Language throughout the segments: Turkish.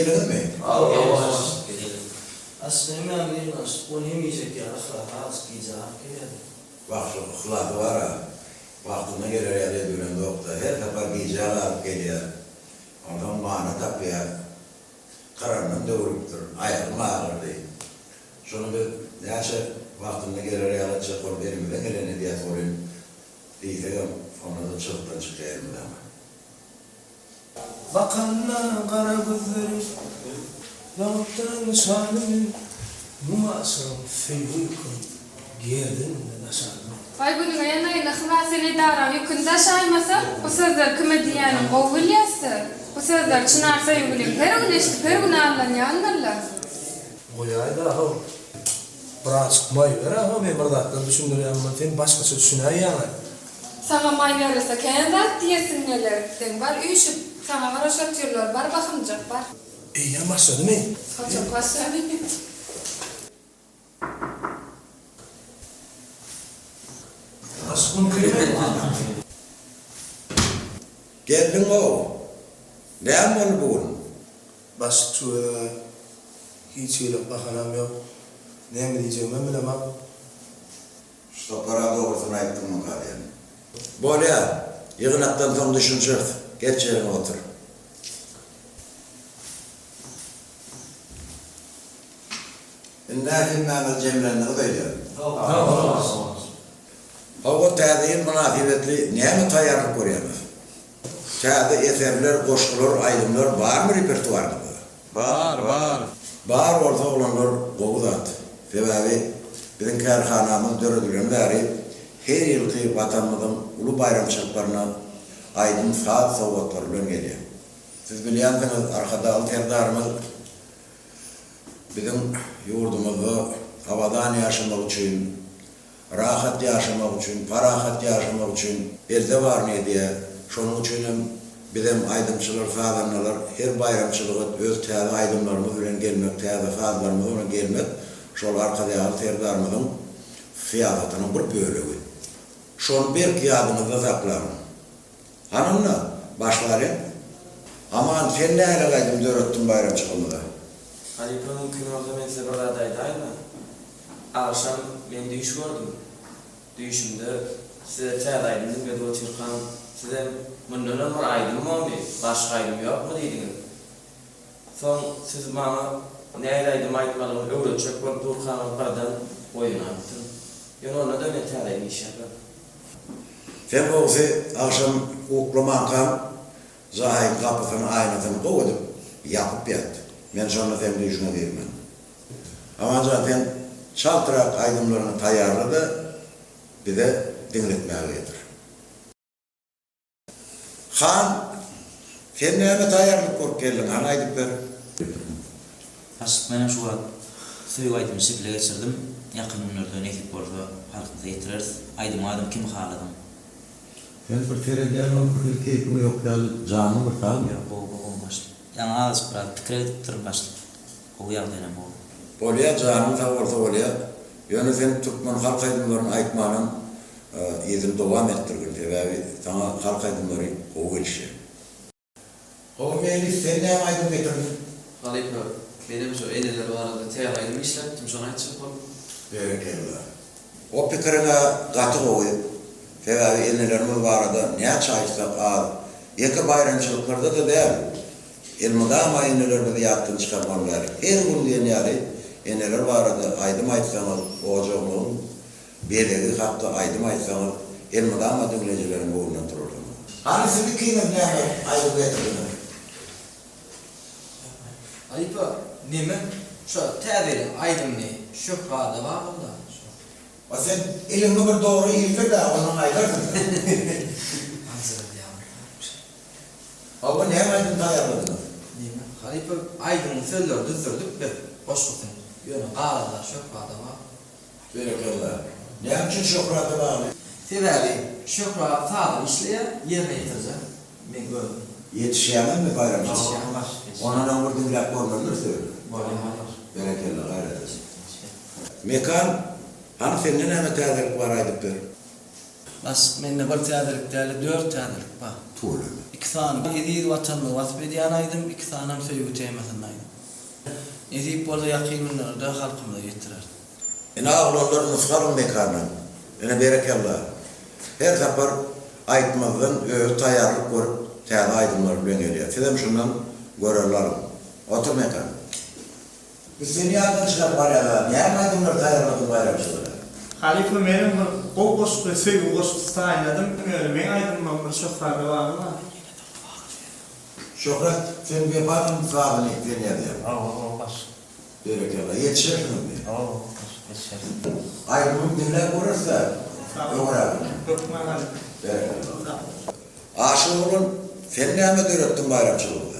geldiniz mi? Aslında hemen bir nasıl, onu yemeyecek ya, az giyeceğim, geldi. Bak şu hılatı var ha, vaktine gelir ya diye dönemde yoktu. Her sefer giyeceği alıp geliyor. Ondan bana tapıyor. Kararından doğrup durur. Ayağım ağır değil. Şunu bir yaşa vaktinde gelir ya alacak onu elimden geleni diye sorayım. Diyeceğim, ona da çoktan çıkıyor elimden ama. Bakanla kara gözleri, yahuttan şanını, numasın feyuykun, girdin de naşanını. Ay bunun yanayına hıvasını daram, yukunda şaymasa, bu sözler kime diyenim, kovul yazdı. Bu sözler çınar sevgilim, her gün ağırlanıyor, anlarlar. Koyay da ha, bırak çıkmayı ver ha, ben bardaktan düşündürüyorum, ben başkası düşünüyor yani. Sana may verirse, kendi at diyesin neler, var üşüp, sana var aşatıyorlar, var bakımcak, var. İyi başladı mı? Çok başladı. Aşkın kıymet mi? Geldin o. Ne yapmalı bugün? Başka hiç öyle bakanam yok. Ne mi diyeceğim ben bilemem. İşte para doğrusunu ayıptın mı kardeşim? Böyle ya, yığınaktan son düşünecek. Geç yerine otur. İnnâhim mâmel cemlenini ödeydi. O tâdiyin münasibetli ne mi tayarlık görüyorsunuz? Tâdi eserler, koşkular, aydınlar var mı repertuarda bu? Var orta olanlar kovuzat. Sebebi bizim kârhanamız dörüdülen beri her yılki vatanımızın ulu bayramçılıklarına aydın saat soğuklarıyla geliyor. Siz biliyorsunuz arkada alterdarımız bizim yurdumuzu havadan yaşamak için, rahat yaşamak için, parahat yaşamak için elde var ne diye, şunun için bizim aydınçılar, fadırnalar, her bayramçılığı öz teyze aydınlarımız ile gelmek, teyze fadırlarımız ile gelmek, şol arkada alterdarımızın fiyatının bir bölüğü. Şunu bir kıyadınızda saklarım. Hanımla başları, aman sen ne alakaydın döröttün bayramçılığında? Halife'nin kıymalı mesela oradaydı aynı. Akşam ben düğüş gördüm. Düğüşümde size çağıraydım ve de o çırkan size bundan var aydın mı olmuyor? Başka aydın yok mu dediniz? Son siz bana ne aydaydım aydınlarımı öyle çökmek durkanım paradan oyun attım. Yani ona da ne çağırayım iş yapar. Sen olsa akşam okuklaman kan, zahayın kapısını aynasını koydum, yapıp yattı. Ben sonra sen düşüne değilim ben. Ama zaten çaltırak aydınlarını tayarladı, bir de dinletmeye gelir. Han, sen neyme tayarlık kork geldin, han aydıkları? Aslında benim şu an suyu aydımı şekilde geçirdim. Yakın günlerde ekip orada halkımıza getiririz. Aydım adım kim haladım? Sen bir terediyen olur, keyfin yok ya, canı mı sağ mı? Yok, o olmaz. Yani ağız biraz fikir edip durmaz. O yağdayla o. Olaya canın sağ orta olaya, yani sen Türkmen halk aydınlarının aytmanın izin devam ettirgin sebebi sana halk aydınları o gelişi. O meylis sen ne aydın getirdin? Halife benim şu eneler o arada çağıraydım işlettim sonra çıkıp Berekeller. O fikrine katı koyup, sebebi elnelerimiz var arada ne çaysak ağır. Yaka bayramçılıklarda da değil. Elmadağma elnelerimizi yaktın çıkarmanlar. Her gün diyen yani elneler var arada aydım aytsanız ocağımın beledi hatta aydım aytsanız elmadağma dönülecilerin boğundan dururdu. Hani siz bir kıymet ne aydım getirdiniz? Halife, neymi? Şu teveli aydım ne? Şu kağıda var mı da? O sen elini bir doğru iyidir de onun aydarsın. Hazır diyem. Ama ne aydın tayarladınız? Neymi? Halife, aydın sözler düzdürdük bir boşlukun. Yönü kağıda, şu kağıda var. Berekeller. Ne için şokratı bağlı? Teveli, şu kağıda sağlam işleye yerine yetirecek. Ben gördüm. Yetişemem mi bayramcı? Yetişemez. Ona vurdum raporlarını söyle. Böyle Berekeller gayret etsin. Mekan, hani senin ne tezlik var aydıktır? Bas menne bir täzelik däli 4 täzelik ba. Tuğlu. 2 san edil watanly wasp edýän aýdym, 2 sanam söýgü teýmesen aýdym. Edip bolsa ýakynlyrda halkymda ýetirer. Oğlanlar nuskarın mekanı. Berekallah. Her zapar aytmazdan tayarlık görüp täze aydymlar bilen gelýär. Sizem şundan görerlerim. Otur mekan. Biz dünýäden çykyp barýarlar. Näme aydymlar tayarlady bayramçylara? Halife benim kokos ve söy kokos tayinladım. Ben aydınmam bir şoförü var mı? Şöhret, sen bir bakın sağını deneyedin. Oo, baş. Berekallah. Yetişir mi? Oo, baş. Geçer. Aydımın dinle görürse, öğren. Korkma hadi. Berekallah. Aşık olun, sen näme öğrettin bayramçılığında?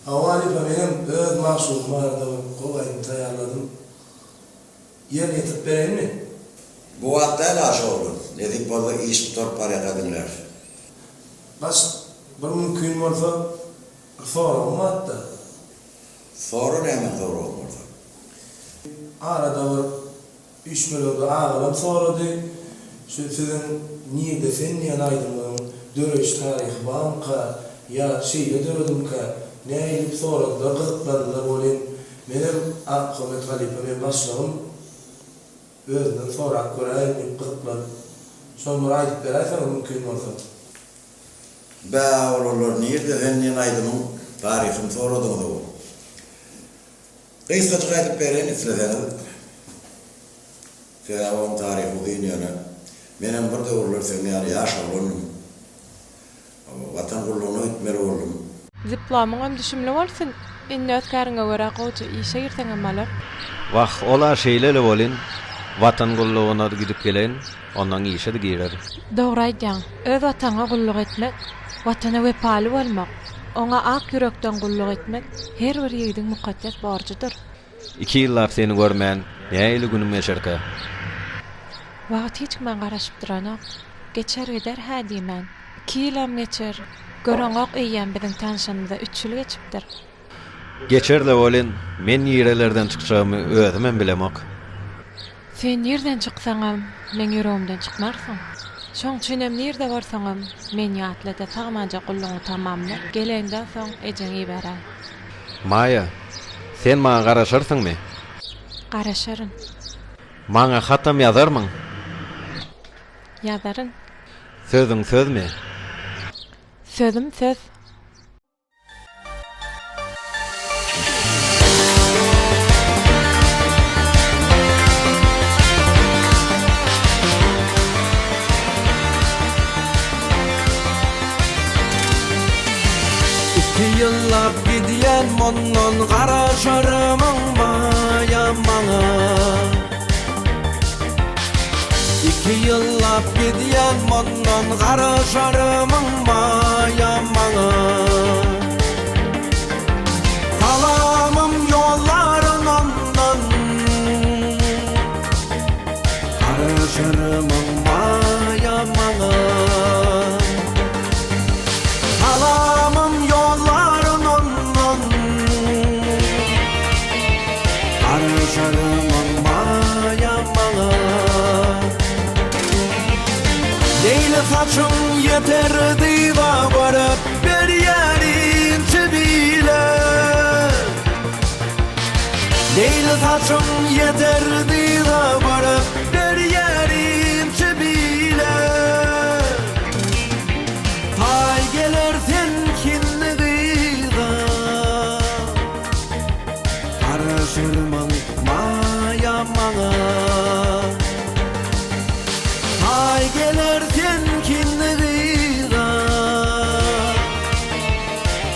Havali benim öz mahsulum arada kolayını tayarladım. Yer yetip bereyim mi? Bu hatta aşık olun. Nedik bolda iş tutar para kadınlar. Bas, bir mümkün olsa sonra olmadı da. Sonra näme doğru olmadı? Arada bir 3 milyonda ağırım soradı. Şu sizin niye defen niye aydınlığın dörüş tarih banka ya şeyle dördüm ka ne edip soradılar kızıkladılar olayım. Benim Akkomet Halife'me başlığım özden sonra göreyim kızıkladım. Sonra aydık beraysan mümkün olsa. Ba oğlanlar nerede senin aydımın tarihini soradın da o. Kısaca aytıp beren isleseniz. Firavun tarihi dünyanı. Menem bir de olur sen yani yaşa oğlum. Vatan kulluğunu ütmeli oğlum. Ziplamam düşümlü bolsun. Indi ötkärine görä gowy işe girseň malar. Vah, ola şeylele bolin, vatan gulluğuna gidip gelen, ondan işe de girer. Dogry aýdýaň. Öz watana gulluk etmek, watana wepaly bolmak, oňa ak yürekden gulluk etmek her bir ýigdiň mukaddes borjydyr. 2 ýyllar seni görmän, näýeli günüm geçerkä? Wagt hiç kime garaşyp duranok. Geçer gider hä diýmän. 2 ýylam geçer. Göreňok eýýän biziň tanşanymyza 3 ýyl geçipdir. Geçerle bolin, men ýerelerden çykjağımı özümem bilemok. Sen nerden çyksaňam, men ýüregimden çykmarsyň. Şoň üçin hem nerde barsaňam, men ýatlada tagmaja gullugy tamamlap, gelenden soň ejeňi berer. Maya, sen maňa garaşarsyňmy? Garaşaryn, Maňa hatam ýazarmyň? ýazaryn. Sözüň sözmi? Sözüm söz. Yıllap gidýän mondan garaşarymyň maýa maňa. 2 yıllap gidýän mondan garaşarymyň maýa maňa. Salamym ýollaryndan garaşarymyň maýa maňa. Salamym ýollaryndan garaşarymyň maýa maňa. Leyle saçım yeterdi va varıp bir yerin çibile. Leyle saçım yeterdi va varıp bir yerin çibile. Tay gelersen kinliğine garaşarymyň maýa maňa. Ay gelerken kinliğine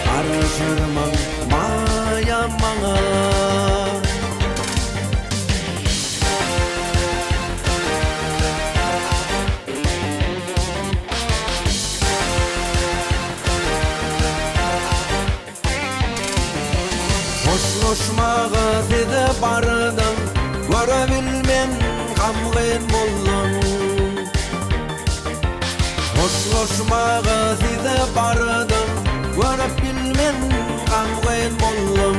garaşarymyň maýa maňa. Hoşlaşmaga sede bardım, görebilmen gamgyn boldum. Hoşlaşmaga sede bardım, görebilmen gamgyn boldum.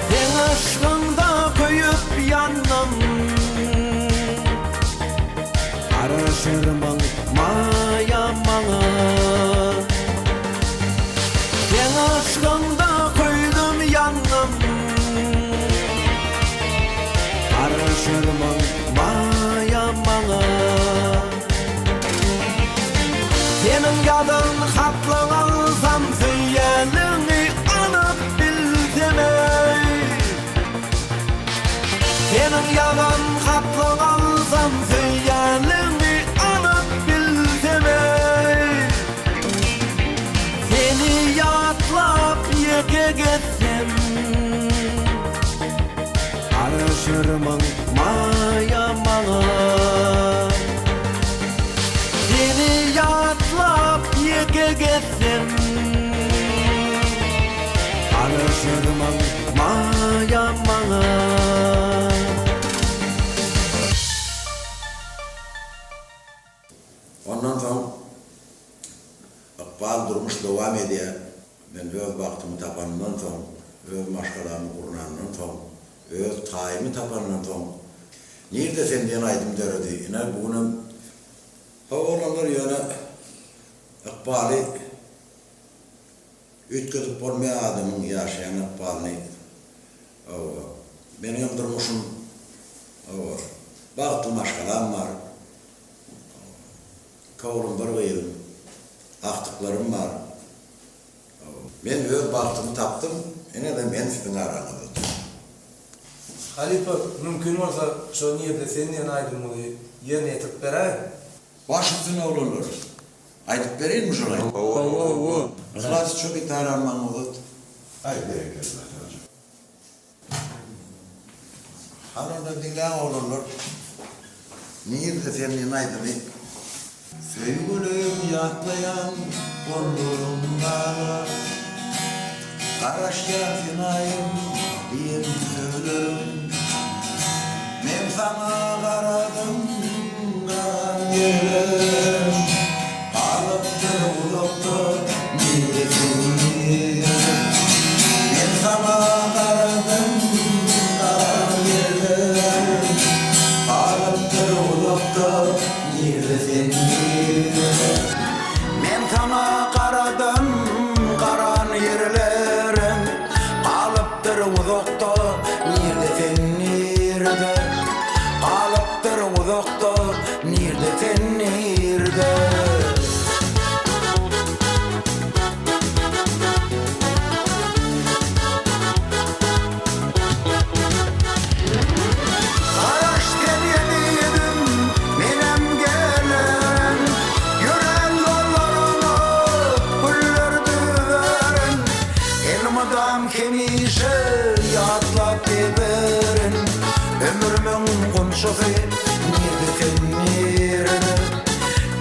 Sen aşkynda köýüp ýandym, Karaşırmın mayamalı Seni yatlap yeke getsem Karaşırmın mayamalı Ondan sonra Akbal durmuş devam ediyor. Ben öz baktımı tapanından sonra, öz maşkalarını kurunandan sonra, öz tayimi tapandan sonra, nerede sen diyen aydım derdi. Yine bunun oğlanlar yöne Akbal'ı ütküdüp olmaya adamın yaşayan Akbal'ını benim durmuşum baktım maşkalarım var. Kavrum var verim, aktıklarım var. Ben öz baktımı taptım, yine de ben sizin aranızda. Halife, mümkün olsa şu niyete senin aydımını yerine etip berayım. Baş üstüne olurlar. Aydıp vereyim mi şurayı? Kılas çok ithal alman olur. Haydi bereketler hocam. Hanımda dinleyen olurlar. Niye de senin aydını? Sevgilim yatlayan kollarımda Karaş yafinayım diyem söylerim Men sana karadım karan yerim Kalıptır uzakta niyetim Men sana karadım karan yerim Kalıptır uzakta niyetim Men sana karadım karan yerlerim Kalıptır uzakta nerede sen nerede Kalıptır uzakta nerede sen nerede Karaş dedim menem gelen Yüren yollarını kullerdi veren Elmadam kemişe yatlap verin Ömrümün konuşası nerede sen nerede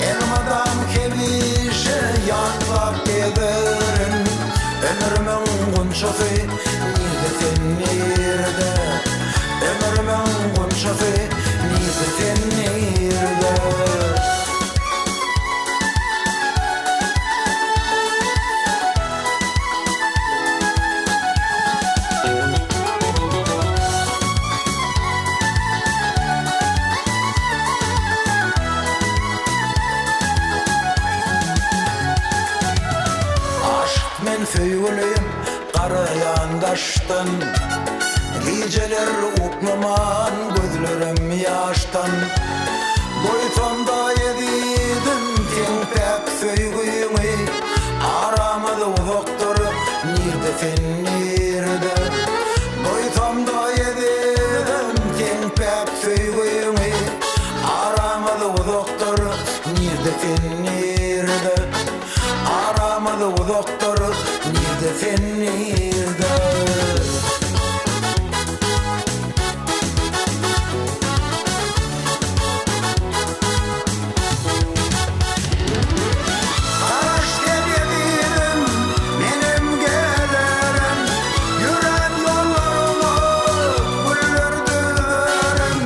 Elmadam kemişe yatlap verin Ömrümün konuşası nerede sen nerede Ömrümün konuşası nerede sen nerede Men söyleyim karayandaştan Geceler ukmaman gözlerim yaştan Boyutamda yedidim tenpek söygüyümü Aramadı uzaktur nerede sen nerede Boyutamda yedim tenpek söygüyümü Aramadı uzaktur nerede sen nerede Aramadı uzaktur nerede sen nerede Karaş dedim menem gelerim Yüren yollarını kullerdi veren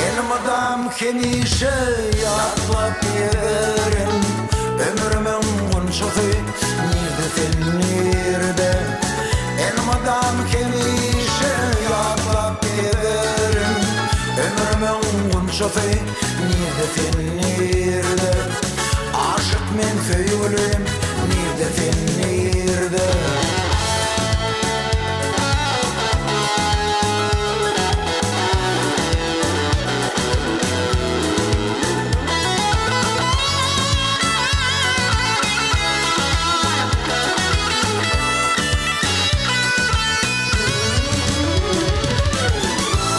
Elmadam kemişe yatlap yerim Ömrümün konuşası nerede sen nerede Elmadam kemişe yatlap yerim Ömrümün konuşası nerede sen nerede Aşık men söyleyim nerede sen nerede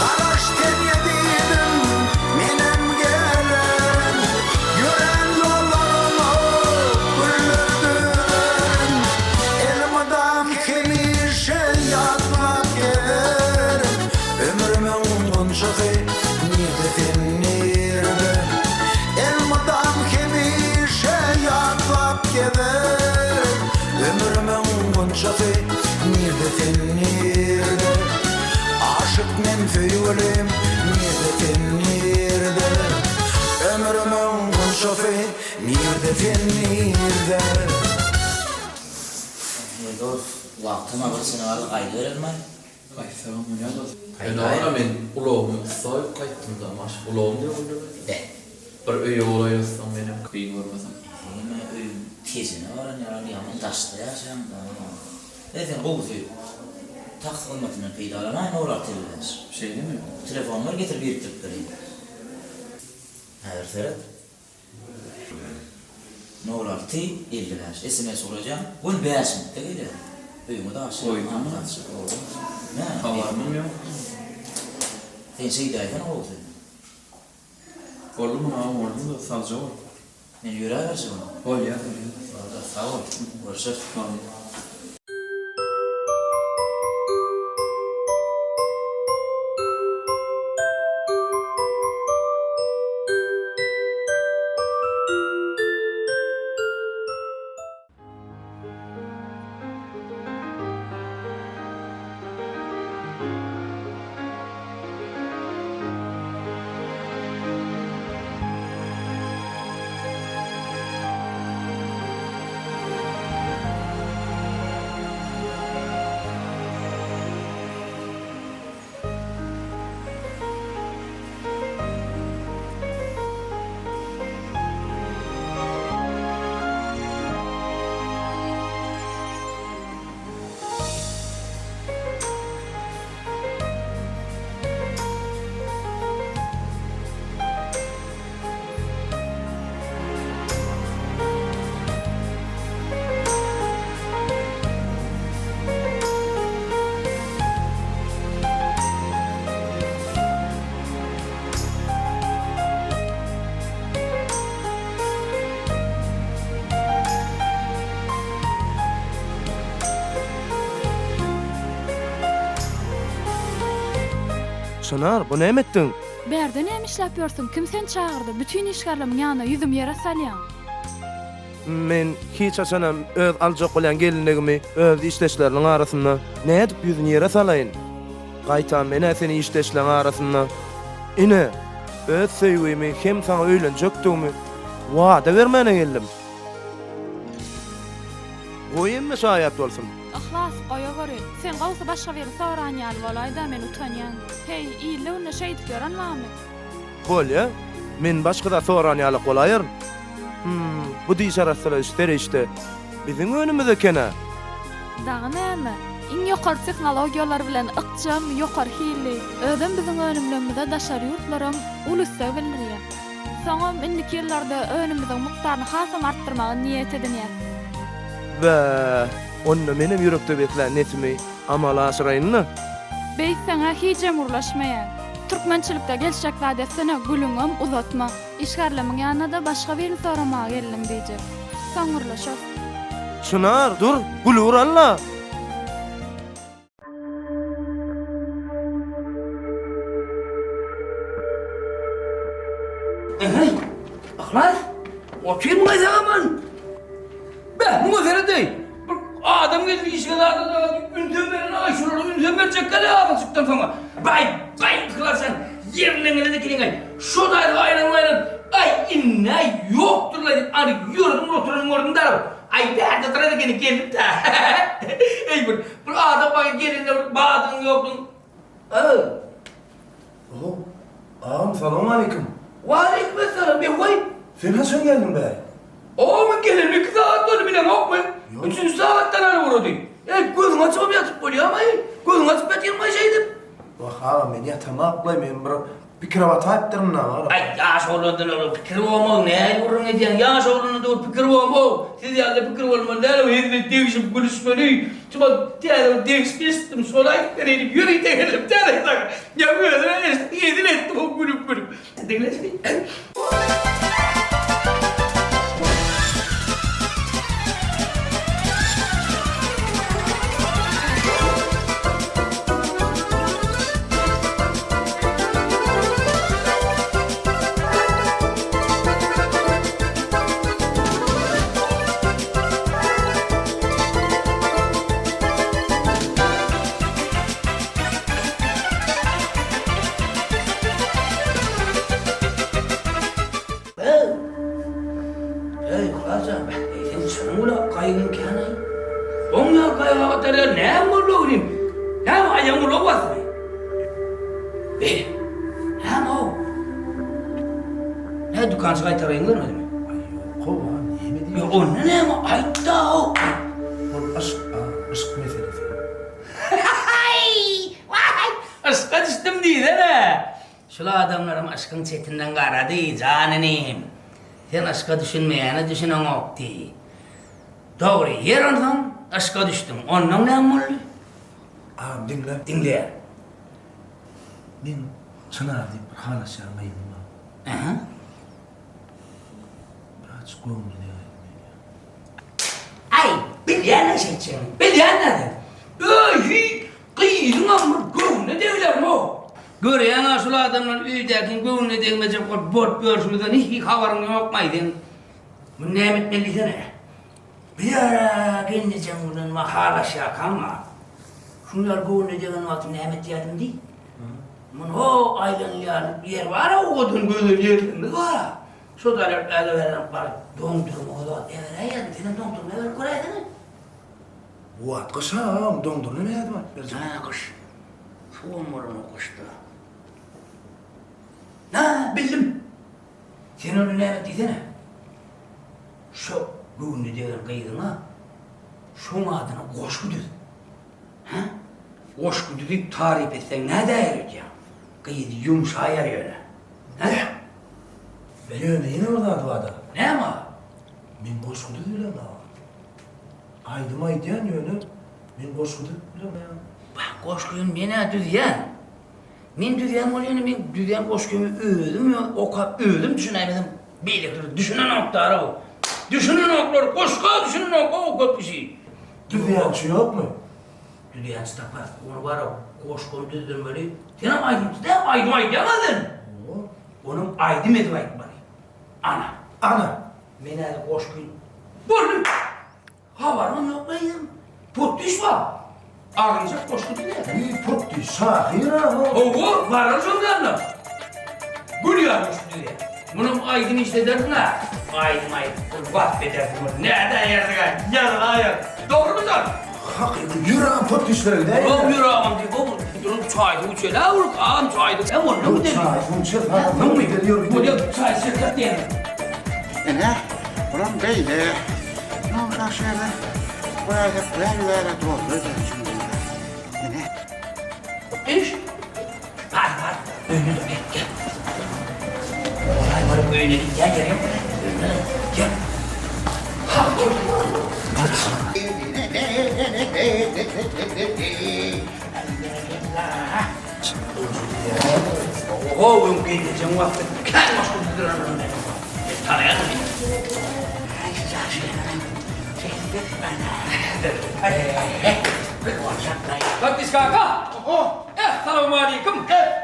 Karaş dedim menem gelen Yüren yollarını kullerdi veren Niyetin nirde Aşık men feyulim Niyetin nirde Ömrümün kunşofi Niyetin nirde Dost, vaktıma bir sınavlık ayda verilmez. Qaytsam ya dost. Ayda men ulağımı soyup qayttım da maş ulağım diye oldu. Bir öýe olayasam benim kıyın görmesem. Yine öyüm tezine varan yarar yaman taşta yaşam da. Zaten qoğuzu taksız olmasından peydalamayın olar telefons. Şey değil mi? Telefon var getir bir tık vereyim. Hayır Ferhat. Ne olar ti 50 yaş. SMS olacağım. Bunu beğensin de geliyor. Öyümü de aşağı. Koydun mu? Ne? Havarım yok. Sen şeydayken oldu. Oldu mu ha oldu da salca ol. Ben yüreğe versin onu. Ol ya. Sağ ol. Görüşürüz. Şanar, bu näme etdiň? Berde näme işläp ýörsiň? Kim sen çağırdy? Bütün işgärleriň ýanyna ýüzüm ýere salýan. Men hiç açanam öz aljak bolan gelinligimi öz işleşleriniň arasynda ne edip ýüzüni ýere salaýyn? Gaýta mene seni işleşleriň arasynda ine öz söýgümi hem saňa öýlenjekdigimi wada bermene geldim. Goýunmy şaýat bolsun? Ihlas goýa göre. Sen gawsy başga bir soran ýaly bolaýda men utanýan. Hey, ýyly onu şey edip ýörenmämi? Bolýa, men başga da soran ýaly bolaýar. Bu diýş arasynda işte. Biziň önümizde kene. Dagy näme? Iň ýokary tehnologiýalar bilen ykjam ýokary hili. Ödem biziň önümizde daşary ýurtlarym ulusda bildirýär. Soňam indiki ýyllarda önümiziň mukdaryny hasam artdyrmagy niýet edinýär. Ve onu menim yürekde beklen netimi amala aşırayınna. Bey sana hiç emurlaşmayan. Türkmençilikde gelşekler desene gülüňem uzatma. İşgärlemiň ýanyna da başga bir sorama geldim diýjek. Soňurlaşak. Şunar dur, gülür alla. Ahlar, oturma zaman. Ben bu Feride. Adam geldi işe da üntüm veren aşırı üntüm verecek kale ağzıktan sonra. Bay kılarsan yerine gelene kilingay. Şu da ayran. Ay inne yoktur lan. Hani yurdum oturun orada. Ay derdi tarafa gelip de. Ey bu adam bak gelinde bağdın yoktun. Ağam selamun aleyküm. Ve aleykümselam be vay. Sen nasıl geldin be? Oğlum gelin bir saat dolu bile yok mu? 3. saatten ara vurdu. Gözüm açıp yatıp buluyor ama gözüm açıp yatırmayacaydım. Bak ağam ben yatamaklayım ben bir kravat ayıptırım ne var? Ay yaş oğlundan oğlum fikir olma ne vurun ediyen yaş oğlundan oğlum fikir olma. Siz yalda fikir olma ne o hizmet değişip gülüşmeli. Çıma diğer değişmiştim sola gitmeliydim yürü denelim denelim. Ya böyle yedin ettim o gülüp. Dinlesin. Ey kulacan, sen şununla kayın kanay. Onlar kayın atarlar ne muluğum? Ne ayağım muluğum var mı? Ne o? Ne dükkan çıkay tarayın görmedin mi? Kova, niye mi Ya o ne mi? Ayda o. Aşk meselesi. Aşka düştüm değil ne? Şula adamlarım aşkın çetinden karadı cananım. Sen aşka düşünmeyene düşünen okti. Doğru yer ondan aşka düştüm. Ondan ne ammalı? Ağam dinle. Dinle. Ben Çınar deyip bir hala şarmayım mı? Aha. Aç koyun ne? Ay, bilyana seçin. Bilyana. Öy, kıyırın amur gövün ne devler mo? Görüyen asıl adamlar üydekin gövün ne devmeyecek o bot görsümüzden hiç havarın yok maydın. Bu nemet belli ne? Bir ara kendicen bunun mahala şakam var. Şunlar gövün ne devin vakti nemet yardım değil. Mun o aylan yer var ya o odun gözü yerinde var. Şu da ele veren var dondurma o da evre yedim. Senin dondurma evre koraydın mı? What kış ağam dondurma ne yapar? Ha kış. Şu umurunu kıştı. Ha bildim. Sen onu ne ettiydin? Şu bugün diyelim kıydığına şun adına koşku dedi. Ha? Koşku dedi tarif etsen ne der ya? Kıydı yumuşayar öyle. Ne? Ben öyle yine orada duada. Ne ama? Ben boşkudu öyle mi? Aydım aydıyan yönü. Ben boşkudu öyle mi? Bak koşkuyum beni düzyen. Ben düzyen oluyorum, ben düzyen koşkuyumu öldüm ya. O kadar öldüm düşünemedim. Birlikte düşünen noktaları o. Düşünen noktaları, koşku düşünen noktaları o kadar bir şey. Düzyançı yok mu? Düzyançı da var. Onu var o. Koşkuyum düzdüm böyle. Sen aydım aydamadın. Onun aydım edim aydım bari. Ana. Ana. Ben de koşkuyum. Buldum. Havarım yok bayım. Put düş var. Ağlayacak koşku değil mi? Bir put düş. Şahir ağam. Oğul var yanına. Gülüyor koşku diye. Bunun aydın işte derdin ha. Aydın. Vat bedersin bunu. Nereden yerdi gel? Yanına ayır. Doğru mu sen? Hakikaten yürü ağam put düşleri de. Oğlum yürü ağam diye. Oğlum durup çaydı uçuyor. La vurup ağam çaydı. Ben onu mu dedim? Çay, uçur. Ne mu? Bu da çay şirket diyelim. Ne? Ulan böyle. Ne olacak şöyle? Böyle doğru şimdi. Ne? İş. Hadi. Önüne dön. Gel. Olay var önüne git. Gel. Gel. Oğlum gideceğim vakti. Kendi başka bir duranım benim. Tanıyan mı? Bak diskaka. Selamun aleyküm.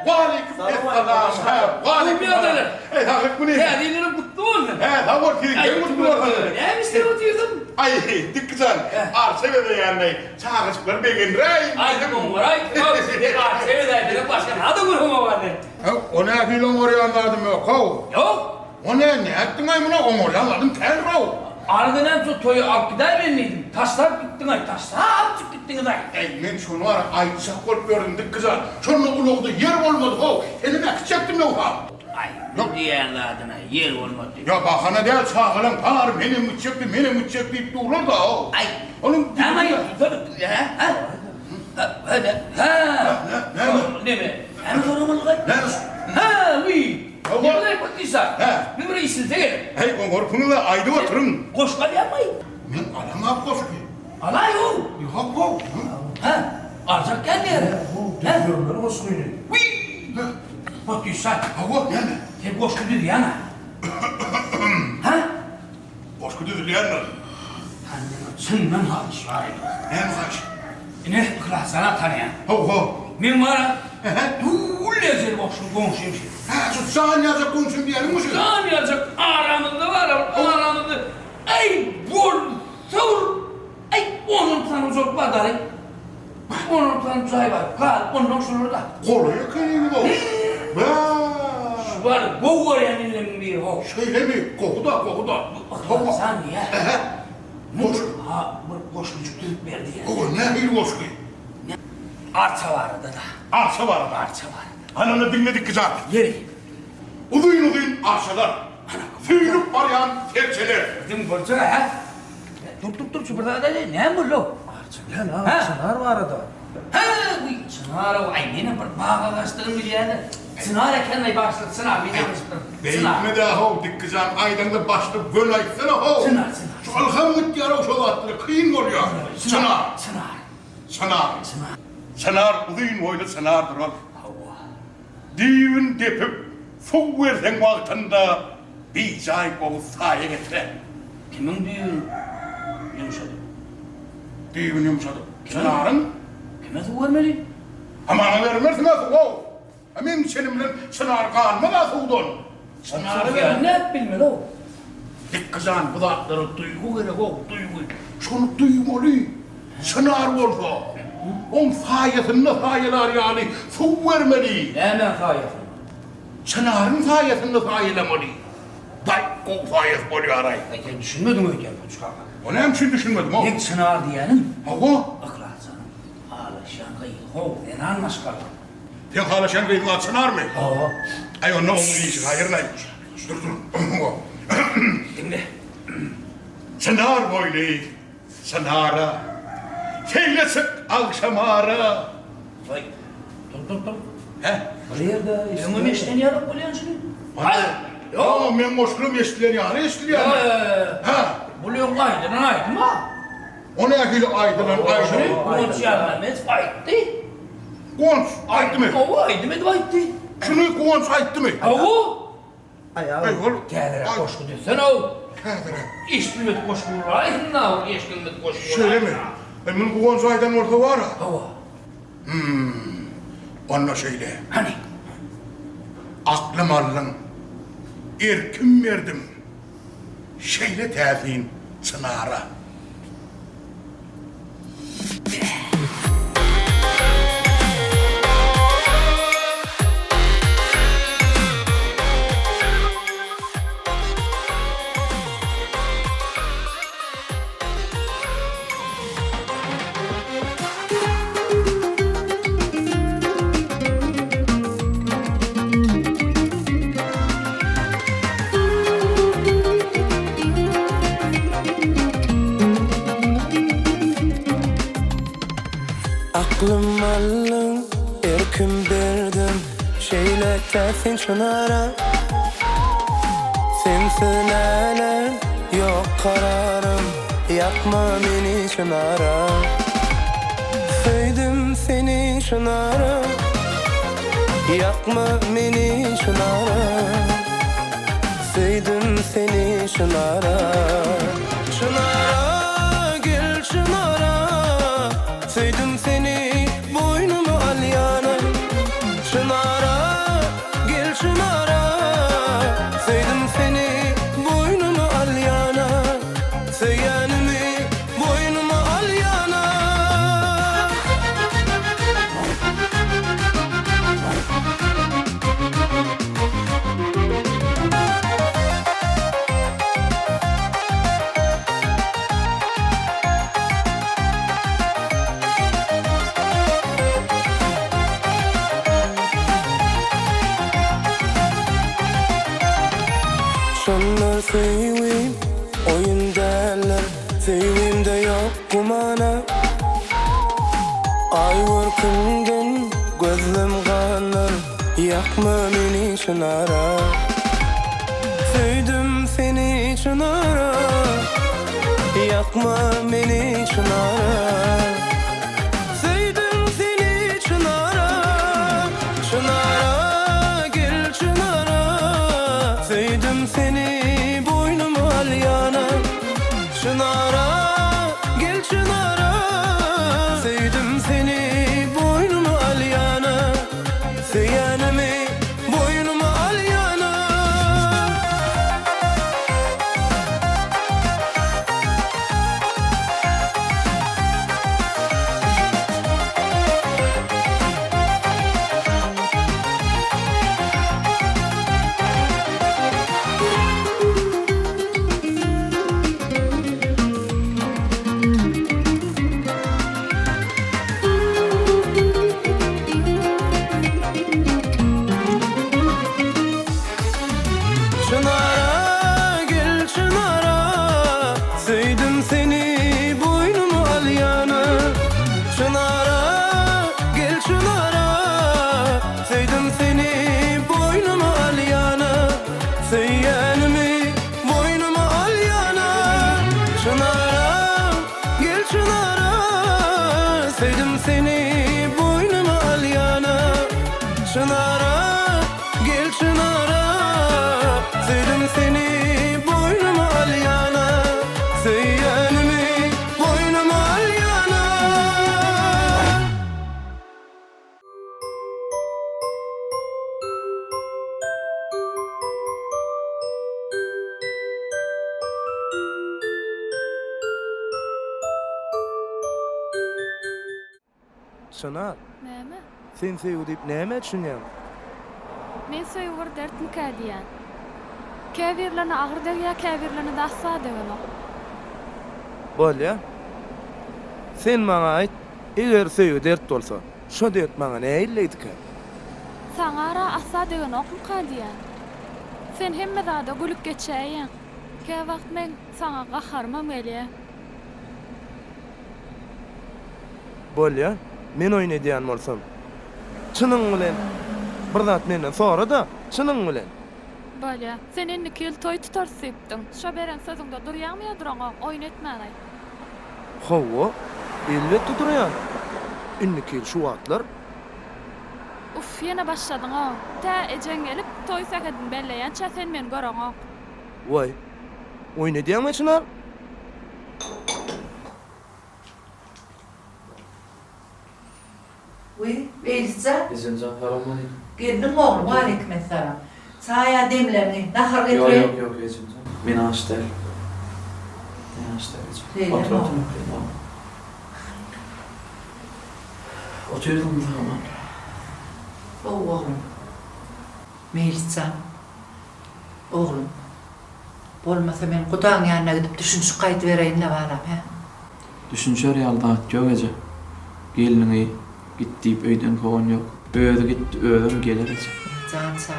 Aleyküm selam. Aleyküm selam. Hakik bu ne? Kendini kutlu olsun. Tamam ki mutlu olsun. Ne işte oturdum. Ay dikkat. Arşeve de yani. Çağrışıklar begin rey. Ay bu var. Ay bu size arşeve de bir başka ne adı bu var ne? O ne filon oraya anladım yok. Yok. O ne ettin ay buna onu anladım terro. Ardından tut toyu akıday benliydim. Taşlar gittin ay. Taşlar çık gittin ay. Men şunu var ay çakol gördüm dikkat. Şunu uluğdu yer olmadı o. Elime kıçaktım yok ha. Ay bu diğerli adına yer olmadı. Ya bahane değil çağılan par benim uçaktı deyip durur da o. Ay. Onun Ama yok. Ha? Hadi. Ne mi? Hem sorumluluk ay. Ha, oui. Ne kadar baktıysa. Bir buraya işinize gelin. Hey kongor da aydı oturun. Koşkal yapmayın. Men alama koşku. Alay o. Yok o. Ha? Alacak geldi yere. Düzyanları koşkuydu. Oui. Baktıysa. Hava yani. Sen koşku dedi yana. Ha? Koşku düzüleyenler. Senden halis var. Hem kaç. Ne kıla sana tanıyan. Men var ha. Lezer boşun konuşayım şey. Ha şu saniyacak konuşun diyelim mi şu? Saniyacak aramızda var aramızda. Ay bol savur. Ay onun tanı çok badarı. Onun tanı çay var. Kal ondan sonra da. Kolu yakın bu. Var bu var yani bir ho. Şöyle mi? Kokuda. Sen niye? Boş. Ha, bu boşlucuk düzüp verdi ya. O ne bir boşluğu? Arsa vardı da. Arsa var. Ananı dinledik kızar. Yeri. Uzun arsalar. Süylüp arayan terçeler. Bizim bolsa ha? Dur şu burada da ne bu lo? Çınar var da. Ha, bu çınar o aynı bir bağa kastığın bir yerde. Çınar kendine başladı sınav bir Beyitme de ho dik kızar aydanda başlı böyle aytsana ho. Çınar. Şu alhamdülillah yara şu atları kıyın oluyor. Çınar uzun boylu çınardır ol. Divin depip su versen vaktinde bir cay kolu sahaya getire. Kimin düğün yumuşadı? Divin yumuşadı. Çınarın? Kime su vermeli? Amana vermezsin nasıl o? Hemen seninle çınar kanma da suğdun. Çınarı ver. Ne bilmeli o? Dik kızan budakları duygu gerek o duygu. Şunu duymalı. Çınar olsa. On sayesinde sayeler yani su vermeli. Hemen sayesinde. Çınarın sayesinde sayelemeli. Day o sayes oluyor aray. Peki düşünmedin mi hocam? O ne için düşünmedim o? İlk çınar diyenin. Hava. Akla sana. Hala şankayı hov enan maskala. Sen hala şankayı çınar mı? Hava. Ay o ne onun işi hayır ne? Dur. Dinle. Çınar boylu. Çınara. Keyle sık akşamara. Vay. Dur. He? Nerede? Benim işten yarıp biliyorsun şimdi. Hayır. Ya men moşkulum eştiler yani eştiler. Ha. Buluyorum aydın ha. O ne akıllı aydılan aydın? Konç yarlamet aytti. Konç aydı mı? O aydı mı aytti. Şunu konç aydı mı? Avu. Ay oğlum. Gelere koşku diyorsun o. İşbilmet koşku aydın na işbilmet koşku. Şöyle mi? Bunun konç aydan orta var ha. Hava. Onunla şöyle. Hani? Aklım alın. Erkim verdim. Şeyle tezin çınara. Aklım alın, erkim verdim. Şeyle tersin çınara. Sensin elen, yok kararım. Yakma beni çınara. Sevdim seni çınara. Yakma beni çınara. Sevdim seni çınara. Çınara, gel çınara. Sevdim seni, boynumu al yana. Çınara, gel çınara. Sevdim seni, boynumu al yana. Seyenimi, boynumu al yana. Şunlar sevim, oyun derler. Sevimde yok kumana. Ay vurkundan gözüm kanar. Yakma beni çınara. Sevdim seni çınara. Yakma beni çınara. Sevdim seni çınara. Çınara, gel çınara. Sevdim seni, boynumu al yana. Çınara, gel çınara. Sevdim seni, boynumu al yana. Seyenimi, boynumu al yana. seni boynuma al yana. Çınara gel çınara, sevdim seni boynuma al yana. Seyyanımı boynuma al yana. Çınara gel çınara, sevdim seni boynuma al yana. Çınara gel çınara, sevdim seni boynuma al yana. Seyyanımı boynuma al yana. Şana, Näme? sen sevgi deyip näme düşünýän? Men söýgür dertmi kädiýän. Käbirlerine agyr degýär, käbirlerine dassa degýär. Bolýa. Sen maňa aýt, eger sevgi dert bolsa, şo dert maňa näme ýetleydi? Saňara assa degen okmy kädiýän. Sen hemme zada gülüp geçäýän. Kä wagt men saňa gaharmam elýär. Bolýa, men oýnadýan bolsam. Çynyň bilen bir zat menden sonra da çynyň bilen. Bolýa, sen indi kel toy tutar sepdiň. Şo beren sözüňde durýarmy ýa-duraňa oýnatmagy. Hawa, elbetde durýan. Inniki şu wagtlar Uf, ýene başladyň ha. Ta ejen gelip toy sakadyn belleýänçä sen meni göreňa. Vay. Oynadýanmy Çınar? Uy, Elsa, Ezencan haramani. geldim oğlum, aleykümselam. Saya demlerini, nahar Yok getirin. yok yok Ezencan. Beni açtı. Beni açtı Ezencan. Söyle, Otur ne otur. oldu? Oturdum da aman. Oğlum. Melisa. Oğlum. Olmasa ben kudan yanına gidip düşünüş kayıt vereyim ne var he? Düşünşör yalda yok Ece. Gelinini git deyip öyden kovan yok. Öğüdü gitti, öğüdüm gelir Ece. Can sağ ol.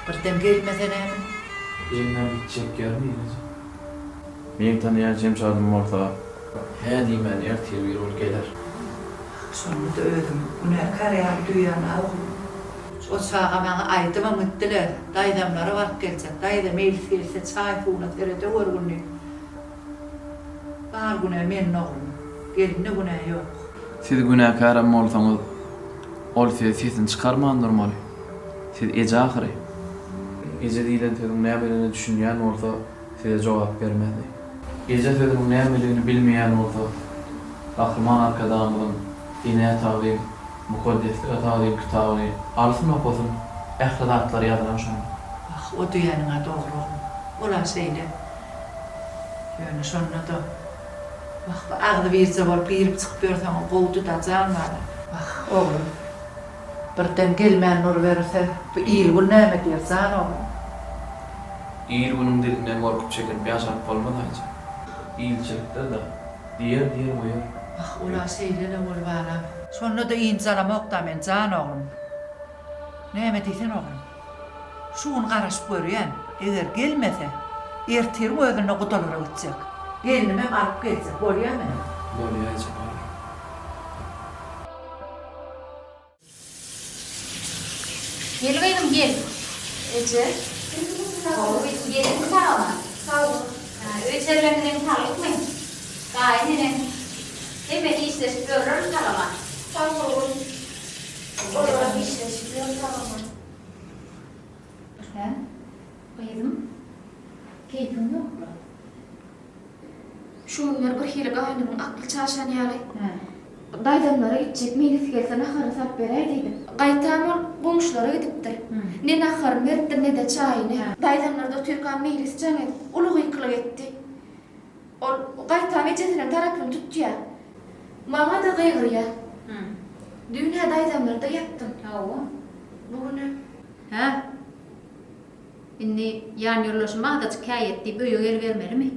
Birden gelmesen hemen. Elimden gidecek gelmeyin Ece. Benim tanıyacağım çağırdım ortağa. He diyeyim ben ertiye bir ol gelir. Sonra da öldüm. Buna karaya duyana oğlum. O sağa bana aydıma mutlular. Daydamlara var gelecek. Dayda meylis gelse çay fuğuna terede vurgunlu. Var güne men oğlum. Gelinne güne yok. Siz günahkarım olsanız, ol sesini çıkarman normal. Siz Ece ahire. Ece diýilen sözüň nämelini düşünýän bolsa, size jogap bermedi. Ece sözüň nämelini bilmeýän bolsa, Rahman arkadaşymyň dine taýyp, mukaddeslik taýyp kitabyny alsyn okusun, ählidatlar ýazylan şonu. Ah, o duyanına doğru oğlum. Ola şeyle. Yani sonra da bak ağzı birse var, birip çıkıp görsen o kovdu da canlar. Bak oğlum. Birden gelmeyen nur verirse bu iyi gün näme diýersen oğlum. İyi günün dilinden korkup çekilip yaşanıp olmadı Ece. İyilçilikler de diğer uyar. Bak ola şeyle de bol bana. Sonra da inzalamak da men can oğlum. Näme diýsen oğlum? Şuun garaşıp görýän, eger gelmese ertirme özüne gudalara gitjek. Gelinime alıp gelsek, bolýarmy? Bolýar Ece. Gel benim gel. Ece. Oğlum gelin sağ ol. Sağ ol. Öçerlerinden talık mı? Kaynenen. Hemen işleşip görürüm talama. Sağ ol. Orada işleşip görürüm talama. Ha? Kıydım. Keyfim yok mu? Şu günler bir hiri kaynımın aklı çarşan yali. Daydamlara gidecek, meylis gelse naharı sap berer deydim. Qaytamol komşulara gidipdir. Ne naharı veripdir ne de çayını. Daydamlarda Türkan meylis can edip, ulu gıykılı etti. O qaytam ecesinin tarafını tuttu ya. Mama da gıygır ya. Düğüne daydamlarda yattım. Bugünü. Ha? Inni yan yollaşma da çikayetti, böyü gel vermeli mi?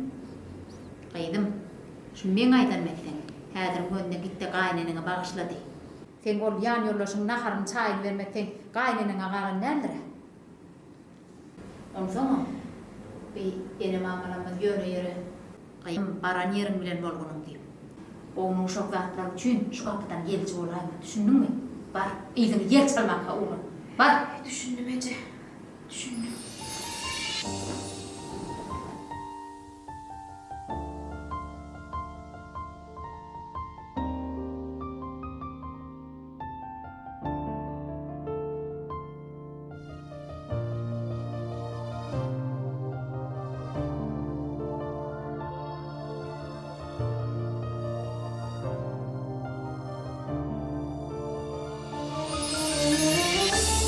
Qaydım. Şu men aydan mekten. Häzir gönde gitti gaýnanyňa bagyşlady. Sen ol yan yollaşyň naharyn çaýyn vermekden gaýnanyňa garan näldire? Onsoňa bir ene mamalamyz ýöne ýere Qayım baran yerin bilen bolgunum diýip. Onuň şok zatlar üçin şu kapydan gelçi bolaymy. Düşündiňmi? Bar, ýygyny ýer çalmakka ulan. Bar, Düşündüm Ece. Düşündüm.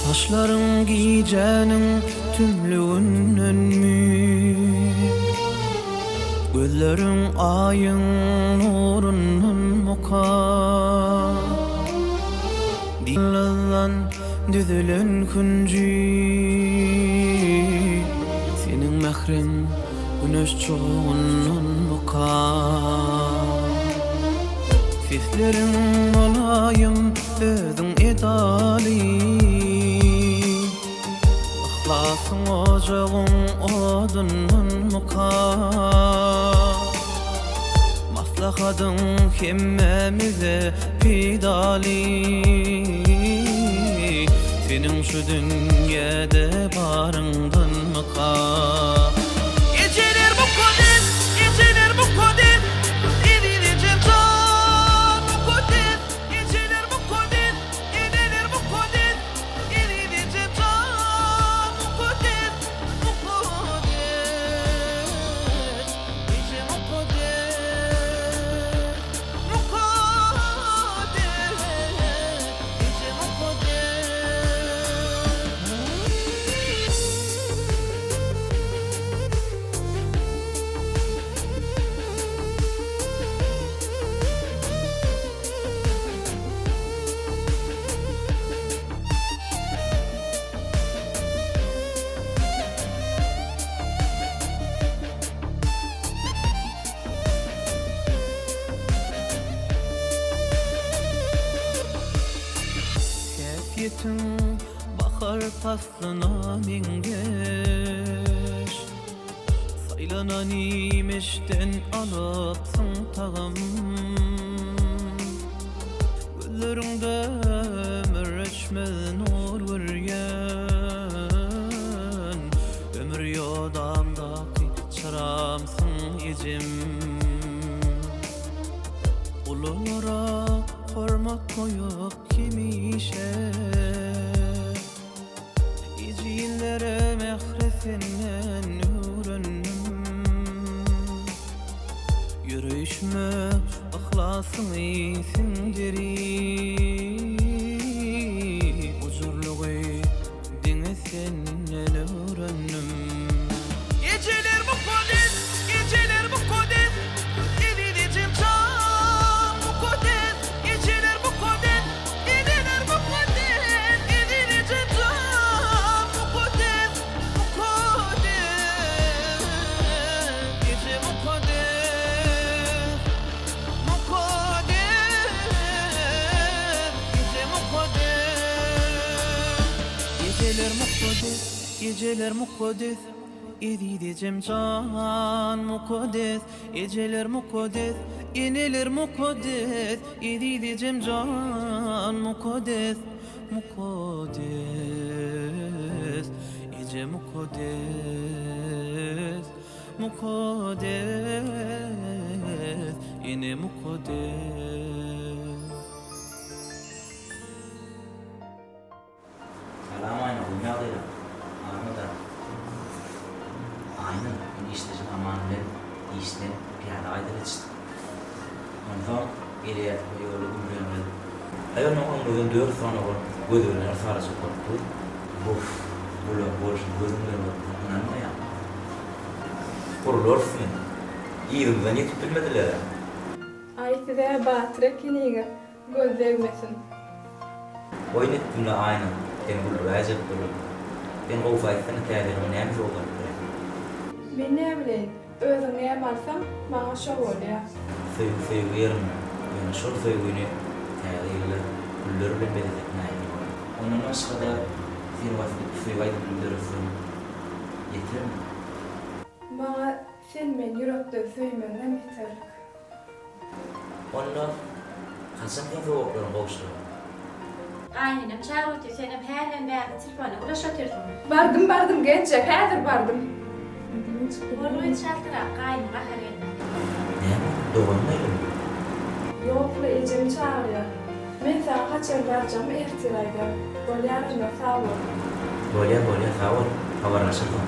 Taşların giyeceğinin tümlüğünden mi? Gözlerin ayın nurundan muka? Dillan düzülen küncü senin mehrin güneş çoğundan muka? Seslerin olayım özün edali Ihlasın ocağın odunun muka Maslahadın kemmemize pidali Senin şu dünyada barındın muka Geceler bu kadar, geceler bu kadar Edilecek can bu kadar Geceler bu kadar, geceler bu kadar Edilecek can bu kadar Bu kadar Gece bu kadar Bu kadar Gece bu kadar Yetim bakar taslına mingeş Saylanan imişten alıpsın tağım Gözlerinde ömür içmez nur görgen Ömür yodamdaki çıramsın ecim Ululara hormat koyup kimişe İcillere mehresinden öğrendim Yürüyüşme ihlasın isimdiri Ucurluğu dine senden öğrendim Geceler bu kadar, geceler bu kadar Edilecek can bu kadar Geceler bu kadar, geceler bu kadar Edilecek can bu kadar Bu kadar Gece bu kadar Bu kadar Gece bu kadar Geceler mukaddes, geceler mukaddes Edileceğim can mukaddes Geceler mukaddes, yeneler mukaddes Edileceğim can mukaddes Mukaddes Gece mukaddes Mukaddes Yine mukaddes Selam aynen, uyuyor değil. Ahmet abi. Aynen, bunu işleyeceğim amanlı, işten piyade aydın içtim. Ondan iliyat bu yolu umruyorum. Ayağını umruyorum diyor, sonra o gözümün arası korktu. Buf, bula boş, gözümün önünde ya. Kurulursun. İyimden yetip bilmediler. Ay size batırık yine göz değmesin. Oynettimle aynen. Ben bunu racip durum. Ben o faytını tədərim nəyimiz olur? Ben ne bileyim, özüm ne yaparsam bana şov oluyor. Sevgi yerim. Yani şol sevgini tədəriyle güllörü bilmedik nəyim. Onun başqa da sevgaydı güllörüsün. Yetir mi? Bana Sen men yürekde söýmenden biterlik. Onda hasan ken soğukların kavuştu. Aynen çağırdı senem halen bäri telefona ulaşatyrdyň. Bardım gençek, häzir bardım. Bolýan şaltyra gaýny baharenda. Doğulmaydı. Ýokla ejem çağırýar. Men sana kaçar barjam ertirayda. Bolýarynda sag bol. Bolya sağ ol. Habarlaşalım.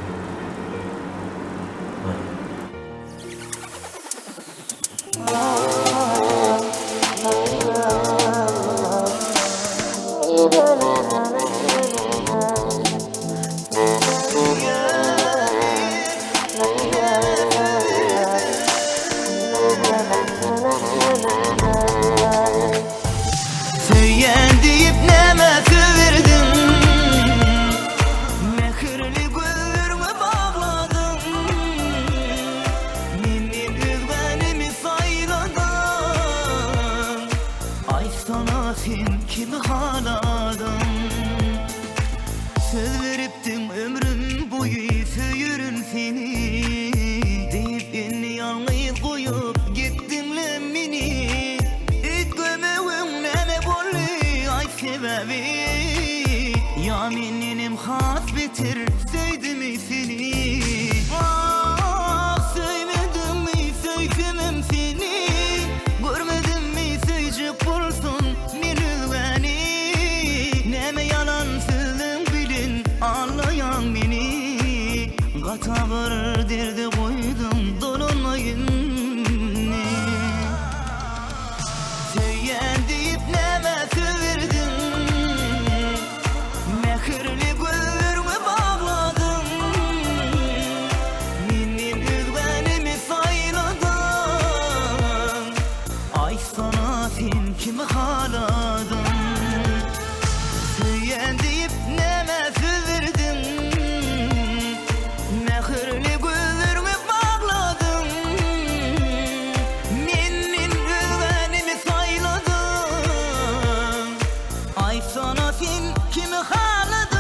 Söyyen deyip neme söverdim, mehirli gözlerimi bağladım, menin özbenimi sayladın. Ay sana sen kimi haladın, söz veriptim ömrüm boyu söyürüm seni, deyip beni yalnız koyup gittimle meni. Sebebi ya meninim has bitir sevdim seni. Ah sevmedim mi sevdim seni, görmedim mi sevecek bulsun meni beni. Neme yalan sözüm bilin anlayan beni, katavır derdi koydum dolunmayın. Söyyen deyip neme söverdim, mehirli gözlerimi bağladım, menin özbenimi sayladın. Ay sana sen kimi haladın, söyyen deyip neme söverdim, mehirli gözlerimi bağladım, menin özbenimi sayladın. Ay sana sen kimi haladın.